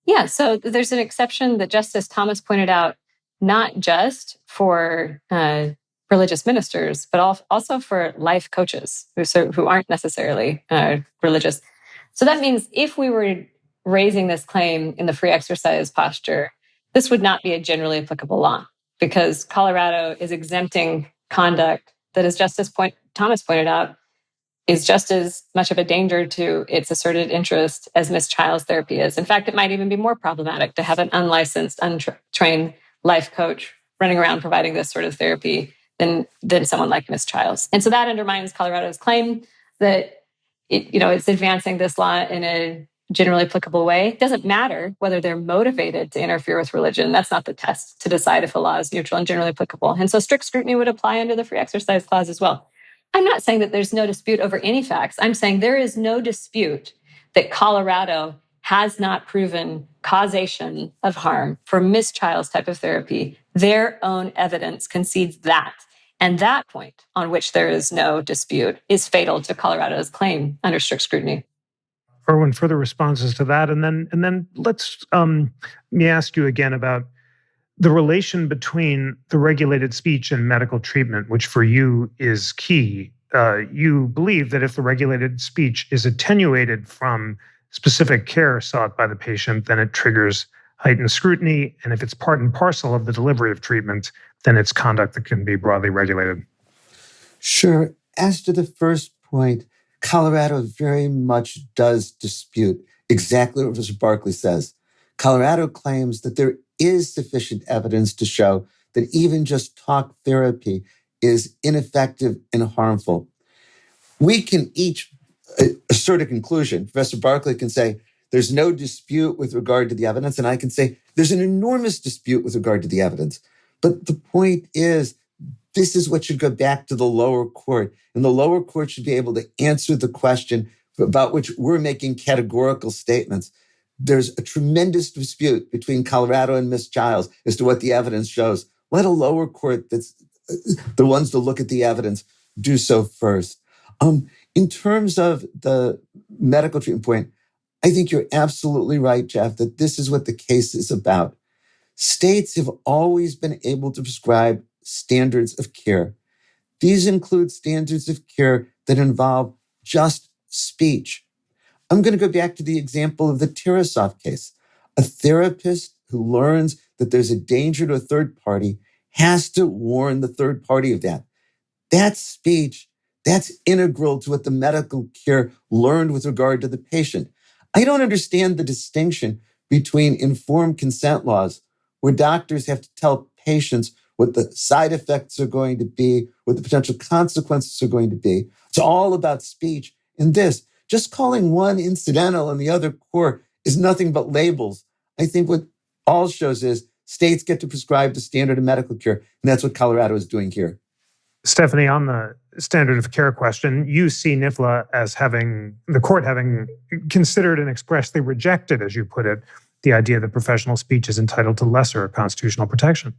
Yeah, so there's an exception that Justice Thomas pointed out, not just for religious ministers, but also for life coaches who aren't necessarily religious. So that means if we were raising this claim in the free exercise posture, this would not be a generally applicable law because Colorado is exempting conduct that, as Justice Thomas pointed out, is just as much of a danger to its asserted interest as Ms. Chiles' therapy is. In fact, it might even be more problematic to have an unlicensed, untrained life coach running around providing this sort of therapy than someone like Ms. Chiles. And so that undermines Colorado's claim that it's advancing this law in a generally applicable way. It doesn't matter whether they're motivated to interfere with religion. That's not the test to decide if a law is neutral and generally applicable. And so strict scrutiny would apply under the free exercise clause as well. I'm not saying that there's no dispute over any facts. I'm saying there is no dispute that Colorado has not proven causation of harm for Ms. Chiles' type of therapy. Their own evidence concedes that. And that point on which there is no dispute is fatal to Colorado's claim under strict scrutiny. Erwin, further responses to that, and then let's me ask you again about the relation between the regulated speech and medical treatment, which for you is key. You believe that if the regulated speech is attenuated from specific care sought by the patient, then it triggers heightened scrutiny, and if it's part and parcel of the delivery of treatment, then it's conduct that can be broadly regulated. Sure. As to the first point, Colorado very much does dispute exactly what Professor Barclay says. Colorado claims that there is sufficient evidence to show that even just talk therapy is ineffective and harmful. We can each assert a conclusion. Professor Barclay can say, there's no dispute with regard to the evidence, and I can say, there's an enormous dispute with regard to the evidence. But the point is, this is what should go back to the lower court, and the lower court should be able to answer the question about which we're making categorical statements. There's a tremendous dispute between Colorado and Ms. Chiles as to what the evidence shows. Let a lower court that's the ones to look at the evidence do so first. In terms of the medical treatment point, I think you're absolutely right, Jeff, that this is what the case is about. States have always been able to prescribe standards of care. These include standards of care that involve just speech. I'm going to go back to the example of the Tarasov case. A therapist who learns that there's a danger to a third party has to warn the third party of that. That's speech. That's integral to what the medical care learned with regard to the patient. I don't understand the distinction between informed consent laws, where doctors have to tell patients what the side effects are going to be, what the potential consequences are going to be. It's all about speech. And this, just calling one incidental and the other core is nothing but labels. I think what all shows is states get to prescribe the standard of medical care, and that's what Colorado is doing here. Stephanie, on the standard of care question, you see NIFLA as the court having considered and expressly rejected, as you put it, the idea that professional speech is entitled to lesser constitutional protection.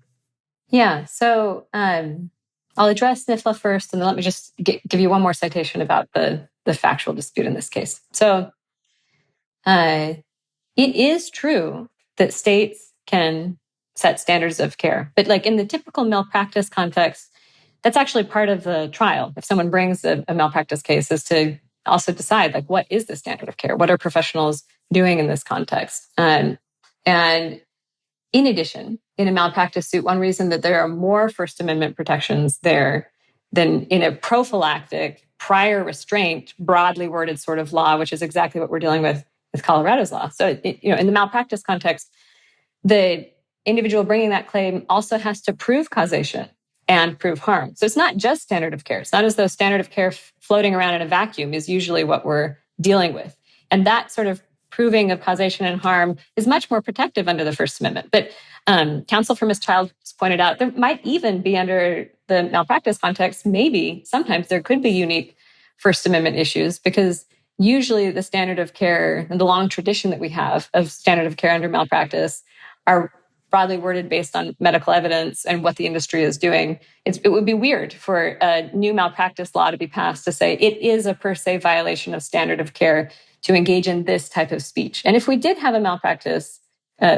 Yeah, so I'll address NIFLA first, and then let me just give you one more citation about the factual dispute in this case. So it is true that states can set standards of care, but like in the typical malpractice context, that's actually part of the trial. If someone brings a malpractice case, is to also decide, like, what is the standard of care? What are professionals doing in this context? And in addition, in a malpractice suit, one reason that there are more First Amendment protections there than in a prophylactic, prior restraint, broadly worded sort of law, which is exactly what we're dealing with Colorado's law. So, in the malpractice context, the individual bringing that claim also has to prove causation and prove harm. So it's not just standard of care. It's not as though standard of care floating around in a vacuum is usually what we're dealing with. And that sort of proving of causation and harm is much more protective under the First Amendment. But counsel for Ms. Chiles pointed out there might even be, under the malpractice context, maybe sometimes there could be unique First Amendment issues, because usually the standard of care and the long tradition that we have of standard of care under malpractice are broadly worded based on medical evidence and what the industry is doing. It would be weird for a new malpractice law to be passed to say it is a per se violation of standard of care to engage in this type of speech. And if we did have a malpractice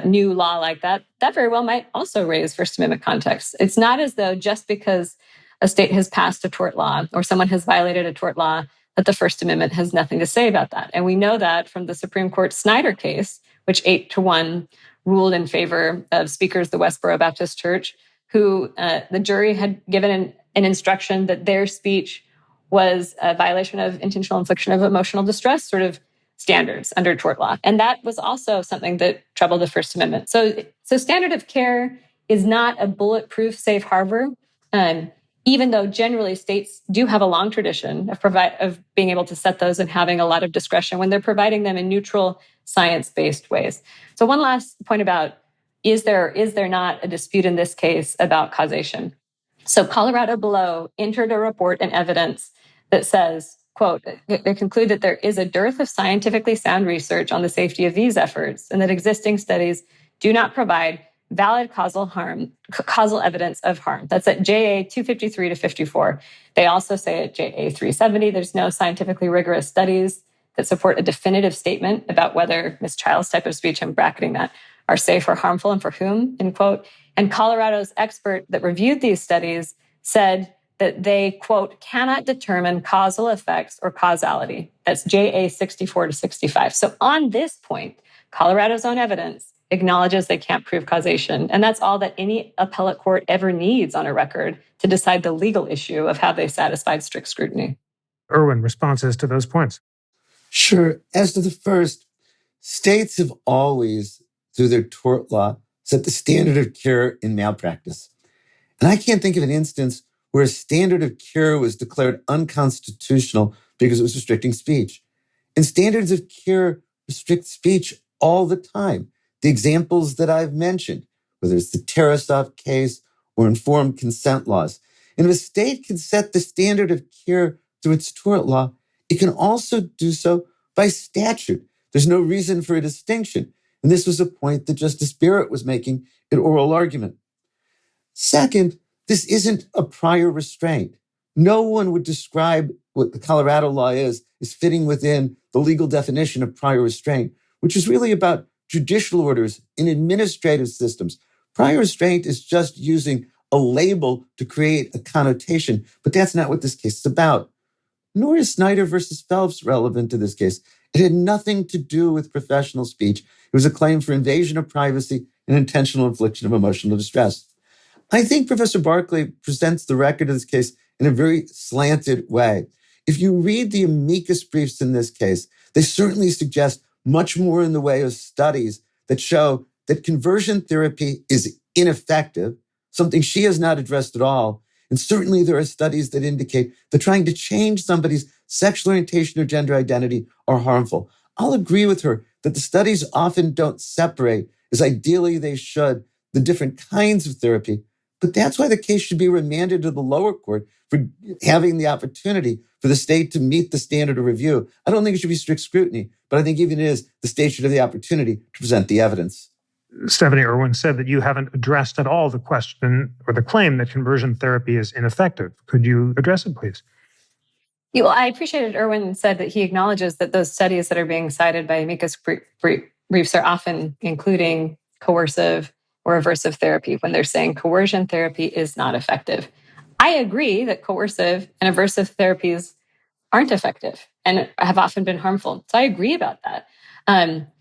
new law like that, that very well might also raise First Amendment context. It's not as though just because a state has passed a tort law or someone has violated a tort law that the First Amendment has nothing to say about that. And we know that from the Supreme Court Snyder case, which 8-1 ruled in favor of speakers of the Westboro Baptist Church, who the jury had given an instruction that their speech was a violation of intentional infliction of emotional distress sort of standards under tort law. And that was also something that troubled the First Amendment. So standard of care is not a bulletproof safe harbor, even though generally states do have a long tradition of being able to set those and having a lot of discretion when they're providing them in neutral, science-based ways. So one last point about, is there not a dispute in this case about causation? So Colorado Below entered a report and evidence that says, quote, they conclude that there is a dearth of scientifically sound research on the safety of these efforts and that existing studies do not provide valid causal evidence of harm. That's at JA 253 to 54. They also say at JA 370, there's no scientifically rigorous studies that support a definitive statement about whether Ms. Chiles' type of speech, I'm bracketing that, are safe or harmful and for whom, end quote. And Colorado's expert that reviewed these studies said that they, quote, cannot determine causal effects or causality. That's JA 64 to 65. So on this point, Colorado's own evidence acknowledges they can't prove causation. And that's all that any appellate court ever needs on a record to decide the legal issue of how they satisfied strict scrutiny. Erwin, responses to those points? Sure. As to the first, states have always, through their tort law, set the standard of care in malpractice. And I can't think of an instance where a standard of care was declared unconstitutional because it was restricting speech. And standards of care restrict speech all the time. The examples that I've mentioned, whether it's the Tarasov case or informed consent laws. And if a state can set the standard of care through its tort law, it can also do so by statute. There's no reason for a distinction. And this was a point that Justice Barrett was making in oral argument. Second, this isn't a prior restraint. No one would describe what the Colorado law is as fitting within the legal definition of prior restraint, which is really about judicial orders in administrative systems. Prior restraint is just using a label to create a connotation, but that's not what this case is about. Nor is Snyder versus Phelps relevant to this case. It had nothing to do with professional speech. It was a claim for invasion of privacy and intentional infliction of emotional distress. I think Professor Barclay presents the record of this case in a very slanted way. If you read the amicus briefs in this case, they certainly suggest much more in the way of studies that show that conversion therapy is ineffective. something she has not addressed at all. And certainly there are studies that indicate that trying to change somebody's sexual orientation or gender identity are harmful. I'll agree with her that the studies often don't separate, as ideally they should, the different kinds of therapy. But that's why the case should be remanded to the lower court for having the opportunity for the state to meet the standard of review. I don't think it should be strict scrutiny, but I think even it is, the state should have the opportunity to present the evidence. Stephanie, Erwin said that you haven't addressed at all the question or the claim that conversion therapy is ineffective. Could you address it, please? Well, I appreciated Erwin said that he acknowledges that those studies that are being cited by amicus briefs are often including coercive or aversive therapy when they're saying coercion therapy is not effective. I agree that coercive and aversive therapies aren't effective and have often been harmful. So I agree about that.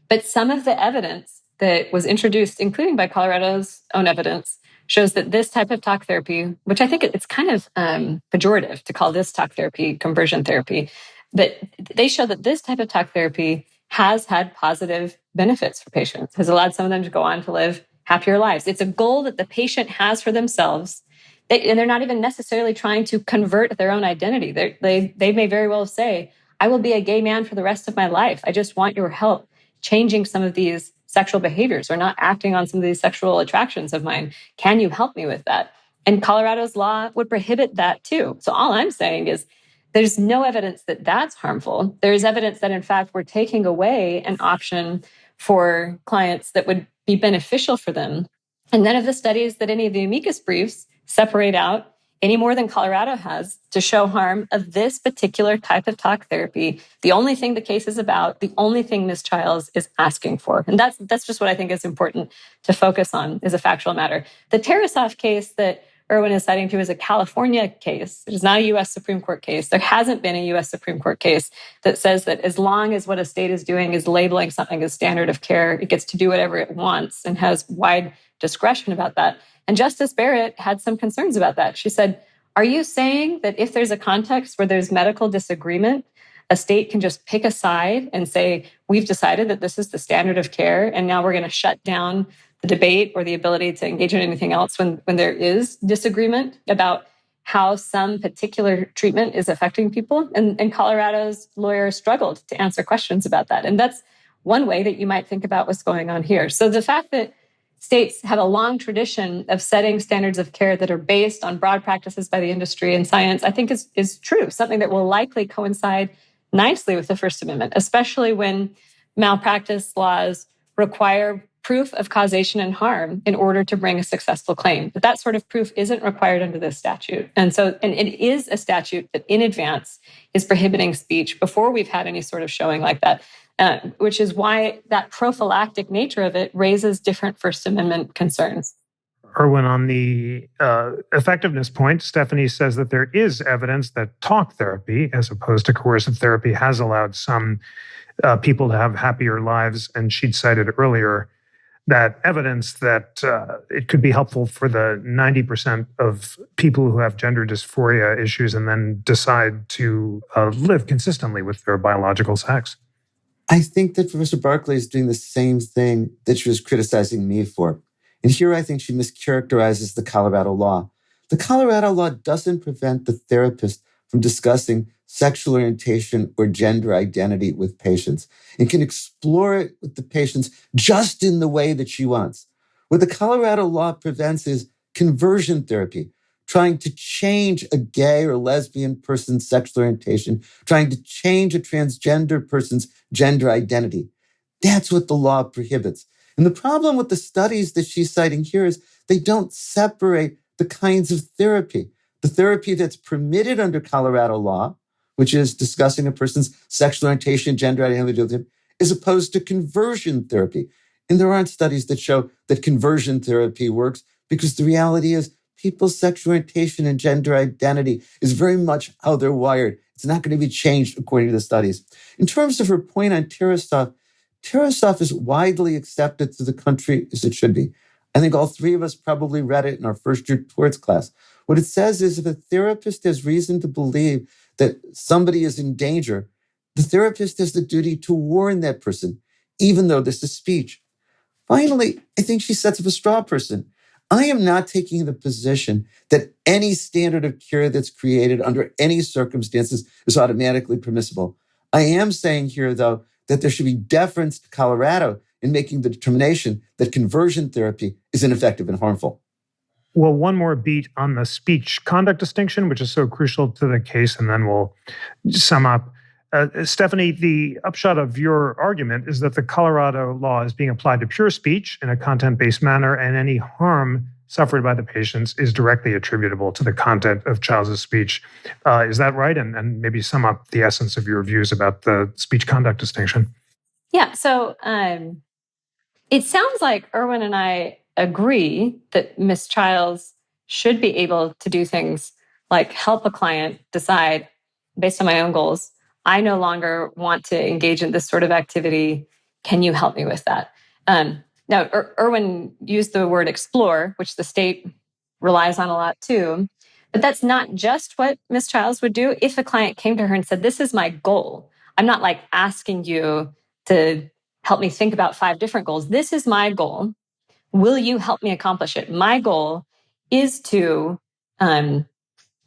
But some of the evidence that was introduced, including by Colorado's own evidence, shows that this type of talk therapy, which I think it's kind of pejorative to call this talk therapy conversion therapy, but they show that this type of talk therapy has had positive benefits for patients, has allowed some of them to go on to live happier lives. It's a goal that the patient has for themselves, and they're not even necessarily trying to convert their own identity. They may very well say, I will be a gay man for the rest of my life. I just want your help changing some of these sexual behaviors or not acting on some of these sexual attractions of mine. Can you help me with that? And Colorado's law would prohibit that too. So all I'm saying is there's no evidence that that's harmful. There is evidence that, in fact, we're taking away an option for clients that would be beneficial for them. And none of the studies that any of the amicus briefs separate out any more than Colorado has to show harm of this particular type of talk therapy. The only thing the case is about, the only thing Ms. Chiles is asking for. And that's just what I think is important to focus on as a factual matter. The Tarasoff case that Erwin is citing to is a California case. It is not a U.S. Supreme Court case. There hasn't been a U.S. Supreme Court case that says that as long as what a state is doing is labeling something as standard of care, it gets to do whatever it wants and has wide discretion about that. And Justice Barrett had some concerns about that. She said, are you saying that if there's a context where there's medical disagreement, a state can just pick a side and say, we've decided that this is the standard of care, and now we're going to shut down the debate or the ability to engage in anything else when there is disagreement about how some particular treatment is affecting people? And Colorado's lawyers struggled to answer questions about that. And that's one way that you might think about what's going on here. So the fact that states have a long tradition of setting standards of care that are based on broad practices by the industry and science, I think is true, something that will likely coincide nicely with the First Amendment, especially when malpractice laws require proof of causation and harm in order to bring a successful claim. But that sort of proof isn't required under this statute. And it is a statute that in advance is prohibiting speech before we've had any sort of showing like that. Which is why that prophylactic nature of it raises different First Amendment concerns. Erwin, on the effectiveness point, Stephanie says that there is evidence that talk therapy, as opposed to coercive therapy, has allowed some people to have happier lives. And she'd cited earlier that evidence that it could be helpful for the 90% of people who have gender dysphoria issues and then decide to live consistently with their biological sex. I think that Professor Barclay is doing the same thing that she was criticizing me for. And here I think she mischaracterizes the Colorado law. The Colorado law doesn't prevent the therapist from discussing sexual orientation or gender identity with patients and can explore it with the patients just in the way that she wants. What the Colorado law prevents is conversion therapy, trying to change a gay or lesbian person's sexual orientation, trying to change a transgender person's gender identity. That's what the law prohibits. And the problem with the studies that she's citing here is they don't separate the kinds of therapy. The therapy that's permitted under Colorado law, which is discussing a person's sexual orientation, gender identity, as opposed to conversion therapy. And there aren't studies that show that conversion therapy works because the reality is people's sexual orientation and gender identity is very much how they're wired. It's not going to be changed according to the studies. In terms of her point on Tarasoff, Tarasoff is widely accepted through the country as it should be. I think all three of us probably read it in our first year torts class. What it says is if a therapist has reason to believe that somebody is in danger, the therapist has the duty to warn that person, even though this is speech. Finally, I think she sets up a straw person. I am not taking the position that any standard of care that's created under any circumstances is automatically permissible. I am saying here, though, that there should be deference to Colorado in making the determination that conversion therapy is ineffective and harmful. Well, one more beat on the speech conduct distinction, which is so crucial to the case, and then we'll sum up. Stephanie, the upshot of your argument is that the Colorado law is being applied to pure speech in a content-based manner, and any harm suffered by the patients is directly attributable to the content of Chiles' speech. Is that right? And maybe sum up the essence of your views about the speech conduct distinction. Yeah, so it sounds like Erwin and I agree that Ms. Chiles should be able to do things like help a client decide, based on my own goals, I no longer want to engage in this sort of activity. Can you help me with that? Now, Erwin used the word explore, which the state relies on a lot too. But that's not just what Ms. Chiles would do. If a client came to her and said, this is my goal, I'm not like asking you to help me think about 5 different goals. This is my goal. Will you help me accomplish it? My goal is to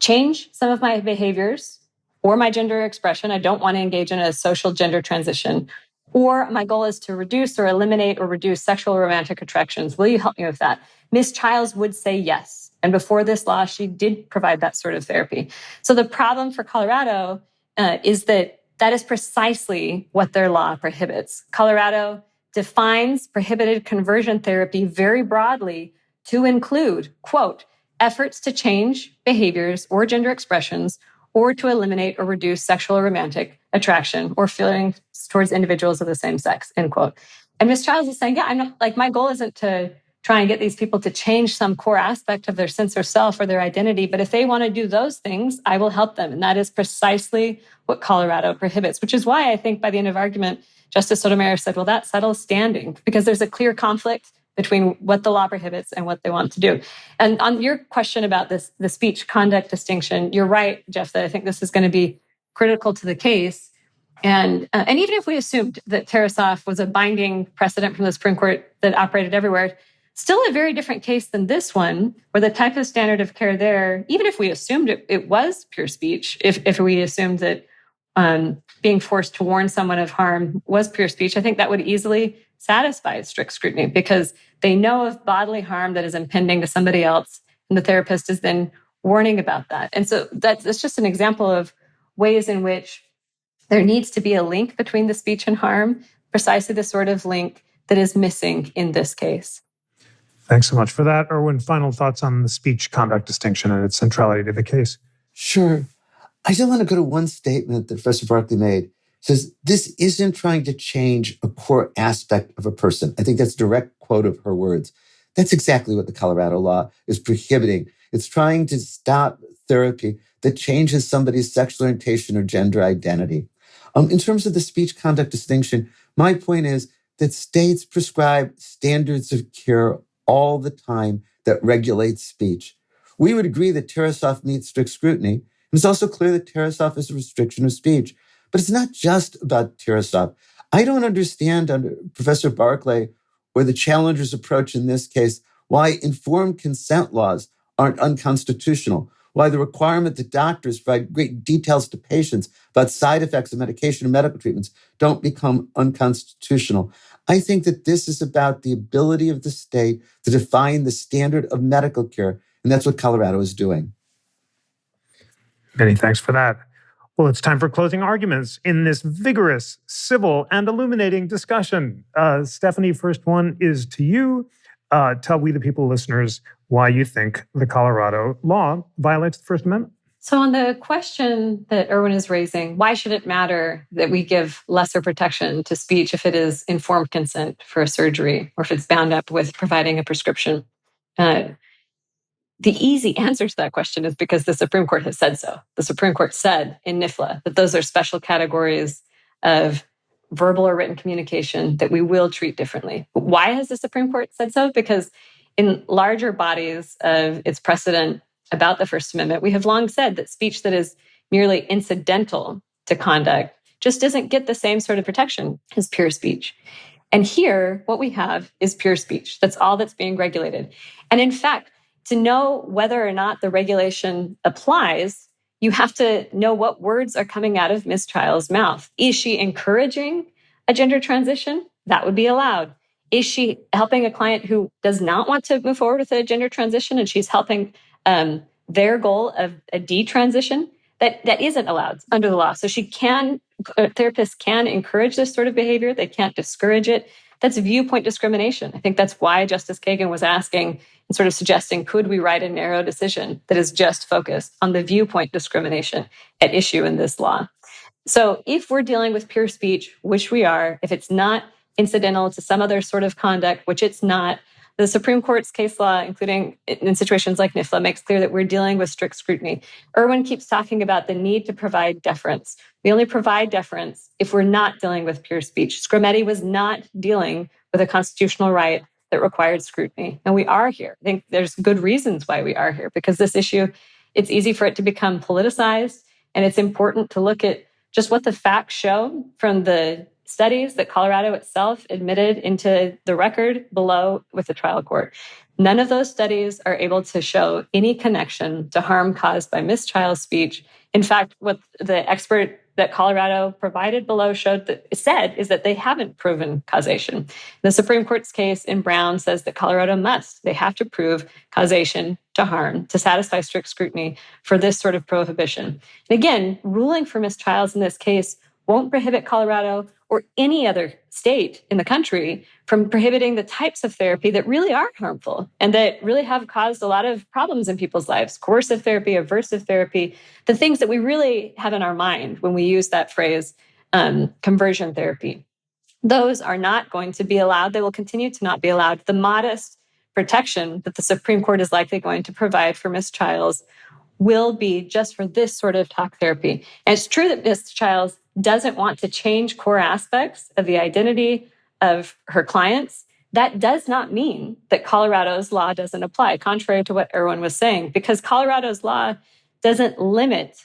change some of my behaviors or my gender expression. I don't want to engage in a social gender transition. Or my goal is to reduce or eliminate or reduce sexual or romantic attractions. Will you help me with that? Ms. Chiles would say yes. And before this law, she did provide that sort of therapy. So the problem for Colorado is that is precisely what their law prohibits. Colorado defines prohibited conversion therapy very broadly to include, quote, efforts to change behaviors or gender expressions or to eliminate or reduce sexual or romantic attraction or feelings towards individuals of the same sex, end quote. And Ms. Chiles is saying, yeah, I'm not, like, my goal isn't to try and get these people to change some core aspect of their sense of self or their identity, but if they want to do those things, I will help them. And that is precisely what Colorado prohibits, which is why I think by the end of argument, Justice Sotomayor said, well, that settles standing, because there's a clear conflict between what the law prohibits and what they want to do. And on your question about this, the speech conduct distinction, you're right, Jeff, that I think this is going to be critical to the case. And even if we assumed that Tarasoff was a binding precedent from the Supreme Court that operated everywhere, still a very different case than this one, where the type of standard of care there, even if we assumed it was pure speech, if we assumed that being forced to warn someone of harm was pure speech, I think that would easily satisfy strict scrutiny, because they know of bodily harm that is impending to somebody else, and the therapist is then warning about that. And so that's just an example of ways in which there needs to be a link between the speech and harm, precisely the sort of link that is missing in this case. Thanks so much for that. Erwin, final thoughts on the speech conduct distinction and its centrality to the case? Sure. I just want to go to one statement that Professor Barclay made. It says, this isn't trying to change a core aspect of a person. I think that's a direct quote of her words. That's exactly what the Colorado law is prohibiting. It's trying to stop therapy that changes somebody's sexual orientation or gender identity. In terms of the speech conduct distinction, my point is that states prescribe standards of care all the time that regulate speech. We would agree that Tarasoff meets strict scrutiny. It's also clear that Tarasoff is a restriction of speech. But it's not just about Tarasoff. I don't understand, under Professor Barclay, or the challenger's approach in this case, why informed consent laws aren't unconstitutional, why the requirement that doctors provide great details to patients about side effects of medication and medical treatments don't become unconstitutional. I think that this is about the ability of the state to define the standard of medical care, and that's what Colorado is doing. Many thanks for that. Well, it's time for closing arguments in this vigorous, civil, and illuminating discussion. Stephanie, first one is to you. Tell we the people listeners why you think the Colorado law violates the First Amendment. So on the question that Erwin is raising, why should it matter that we give lesser protection to speech if it is informed consent for a surgery or if it's bound up with providing a prescription? The easy answer to that question is because the Supreme Court has said so. The Supreme Court said in NIFLA that those are special categories of verbal or written communication that we will treat differently. Why has the Supreme Court said so? Because in larger bodies of its precedent about the First Amendment, we have long said that speech that is merely incidental to conduct just doesn't get the same sort of protection as pure speech. And here, what we have is pure speech. That's all that's being regulated. And in fact, to know whether or not the regulation applies, you have to know what words are coming out of Ms. Chiles' mouth. Is she encouraging a gender transition? That would be allowed. Is she helping a client who does not want to move forward with a gender transition and she's helping their goal of a detransition? That isn't allowed under the law. So therapists can encourage this sort of behavior. They can't discourage it. That's viewpoint discrimination. I think that's why Justice Kagan was asking and sort of suggesting, could we write a narrow decision that is just focused on the viewpoint discrimination at issue in this law? So if we're dealing with pure speech, which we are, if it's not incidental to some other sort of conduct, which it's not, the Supreme Court's case law, including in situations like NIFLA, makes clear that we're dealing with strict scrutiny. Erwin keeps talking about the need to provide deference. We only provide deference if we're not dealing with pure speech. Scrimetti was not dealing with a constitutional right that required scrutiny. And we are here. I think there's good reasons why we are here, because this issue, it's easy for it to become politicized. And it's important to look at just what the facts show from the studies that Colorado itself admitted into the record below with the trial court. None of those studies are able to show any connection to harm caused by Ms. Chiles' speech. In fact, what the expert that Colorado provided below said is that they haven't proven causation. The Supreme Court's case in Brown says that Colorado must. They have to prove causation to harm to satisfy strict scrutiny for this sort of prohibition. And again, ruling for Ms. Chiles in this case won't prohibit Colorado or any other state in the country from prohibiting the types of therapy that really are harmful and that really have caused a lot of problems in people's lives. Coercive therapy, aversive therapy, the things that we really have in our mind when we use that phrase, conversion therapy. Those are not going to be allowed. They will continue to not be allowed. The modest protection that the Supreme Court is likely going to provide for Ms. Chiles will be just for this sort of talk therapy. And it's true that Ms. Chiles doesn't want to change core aspects of the identity of her clients. That does not mean that Colorado's law doesn't apply, contrary to what Erwin was saying, because Colorado's law doesn't limit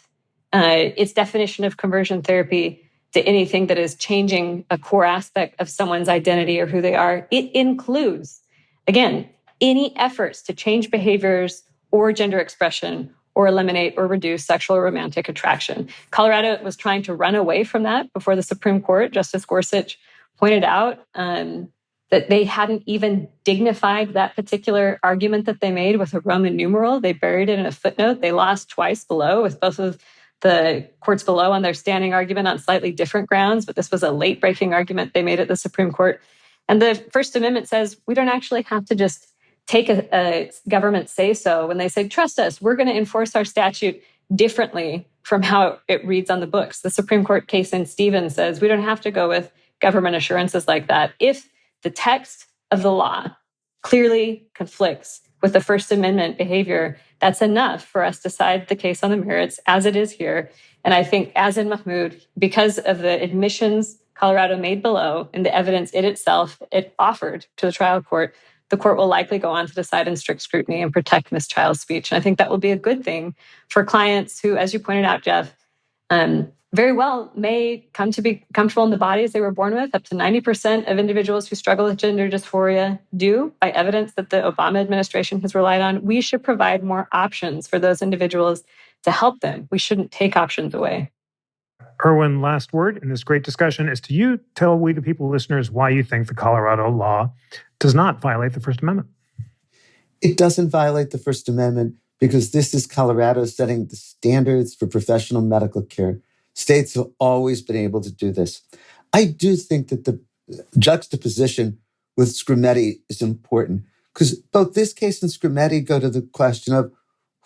its definition of conversion therapy to anything that is changing a core aspect of someone's identity or who they are. It includes, again, any efforts to change behaviors or gender expression or eliminate or reduce sexual or romantic attraction. Colorado was trying to run away from that before the Supreme Court. Justice Gorsuch pointed out that they hadn't even dignified that particular argument that they made with a Roman numeral. They buried it in a footnote. They lost twice below, with both of the courts below on their standing argument on slightly different grounds, but this was a late-breaking argument they made at the Supreme Court. And the First Amendment says we don't actually have to just take a government say-so when they say, trust us, we're going to enforce our statute differently from how it reads on the books. The Supreme Court case in Stevens says we don't have to go with government assurances like that. If the text of the law clearly conflicts with the First Amendment behavior, that's enough for us to decide the case on the merits as it is here. And I think, as in Mahmoud, because of the admissions Colorado made below and the evidence it offered to the trial court, the court will likely go on to decide in strict scrutiny and protect Ms. Chiles' speech. And I think that will be a good thing for clients who, as you pointed out, Jeff, very well may come to be comfortable in the bodies they were born with. Up to 90% of individuals who struggle with gender dysphoria do, by evidence that the Obama administration has relied on. We should provide more options for those individuals to help them. We shouldn't take options away. Erwin, last word in this great discussion is to you. Tell We the People listeners why you think the Colorado law does not violate the First Amendment. It doesn't violate the First Amendment because this is Colorado setting the standards for professional medical care. States have always been able to do this. I do think that the juxtaposition with Scrimetti is important because both this case and Scrimetti go to the question of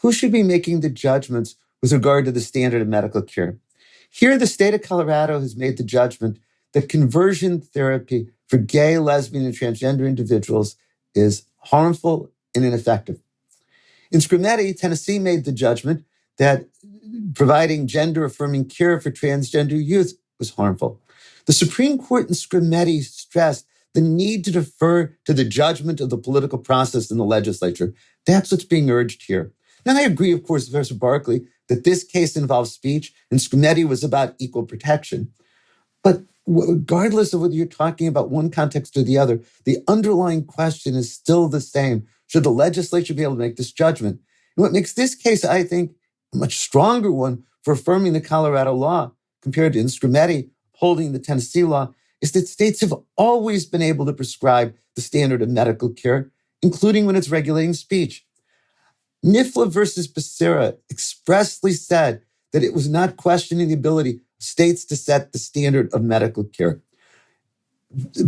who should be making the judgments with regard to the standard of medical care. Here, the state of Colorado has made the judgment that conversion therapy for gay, lesbian, and transgender individuals is harmful and ineffective. In Scrimetti, Tennessee made the judgment that providing gender-affirming care for transgender youth was harmful. The Supreme Court in Scrimetti stressed the need to defer to the judgment of the political process in the legislature. That's what's being urged here. Now, I agree, of course, with Professor Barclay, that this case involves speech and Scrimetti was about equal protection. But regardless of whether you're talking about one context or the other, the underlying question is still the same. Should the legislature be able to make this judgment? And what makes this case, I think, a much stronger one for affirming the Colorado law compared to Instrumetti holding the Tennessee law is that states have always been able to prescribe the standard of medical care, including when it's regulating speech. NIFLA versus Becerra expressly said that it was not questioning the ability of states to set the standard of medical care.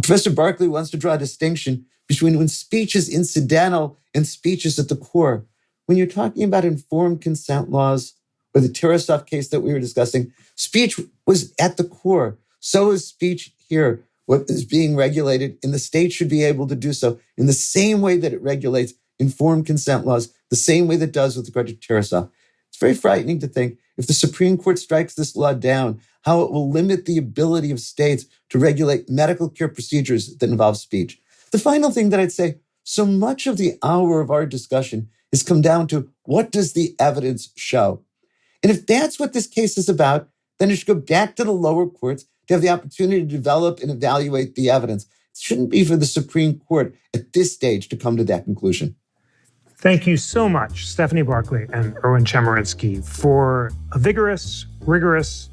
Professor Barclay wants to draw a distinction between when speech is incidental and speech is at the core. When you're talking about informed consent laws or the Tarasov case that we were discussing, speech was at the core. So is speech here. What is being regulated, and the state should be able to do so in the same way that it regulates informed consent laws, the same way that it does with regard to Tarasov. It's very frightening to think if the Supreme Court strikes this law down, how it will limit the ability of states to regulate medical care procedures that involve speech. The final thing that I'd say, so much of the hour of our discussion has come down to what does the evidence show? And if that's what this case is about, then it should go back to the lower courts to have the opportunity to develop and evaluate the evidence. It shouldn't be for the Supreme Court at this stage to come to that conclusion. Thank you so much, Stephanie Barclay and Erwin Chemerinsky, for a vigorous, rigorous,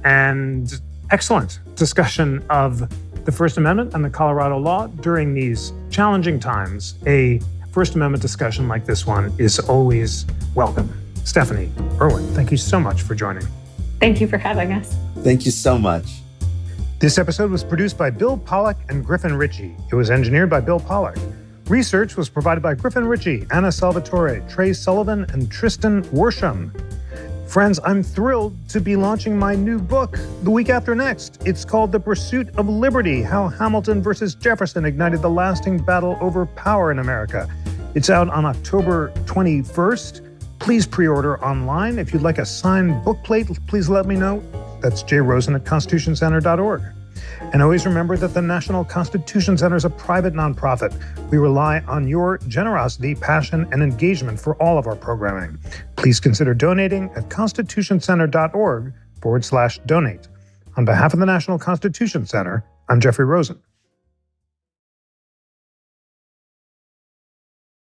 and excellent discussion of the First Amendment and the Colorado law during these challenging times. A First Amendment discussion like this one is always welcome. Stephanie, Erwin, thank you so much for joining. Thank you for having us. Thank you so much. This episode was produced by Bill Pollack and Griffin Ritchie. It was engineered by Bill Pollack. Research was provided by Griffin Ritchie, Anna Salvatore, Trey Sullivan, and Tristan Worsham. Friends, I'm thrilled to be launching my new book the week after next. It's called The Pursuit of Liberty, How Hamilton versus Jefferson Ignited the Lasting Battle Over Power in America. It's out on October 21st. Please pre-order online. If you'd like a signed book plate, please let me know. That's jrosen@constitutioncenter.org. And always remember that the National Constitution Center is a private nonprofit. We rely on your generosity, passion, and engagement for all of our programming. Please consider donating at constitutioncenter.org/donate. On behalf of the National Constitution Center, I'm Jeffrey Rosen.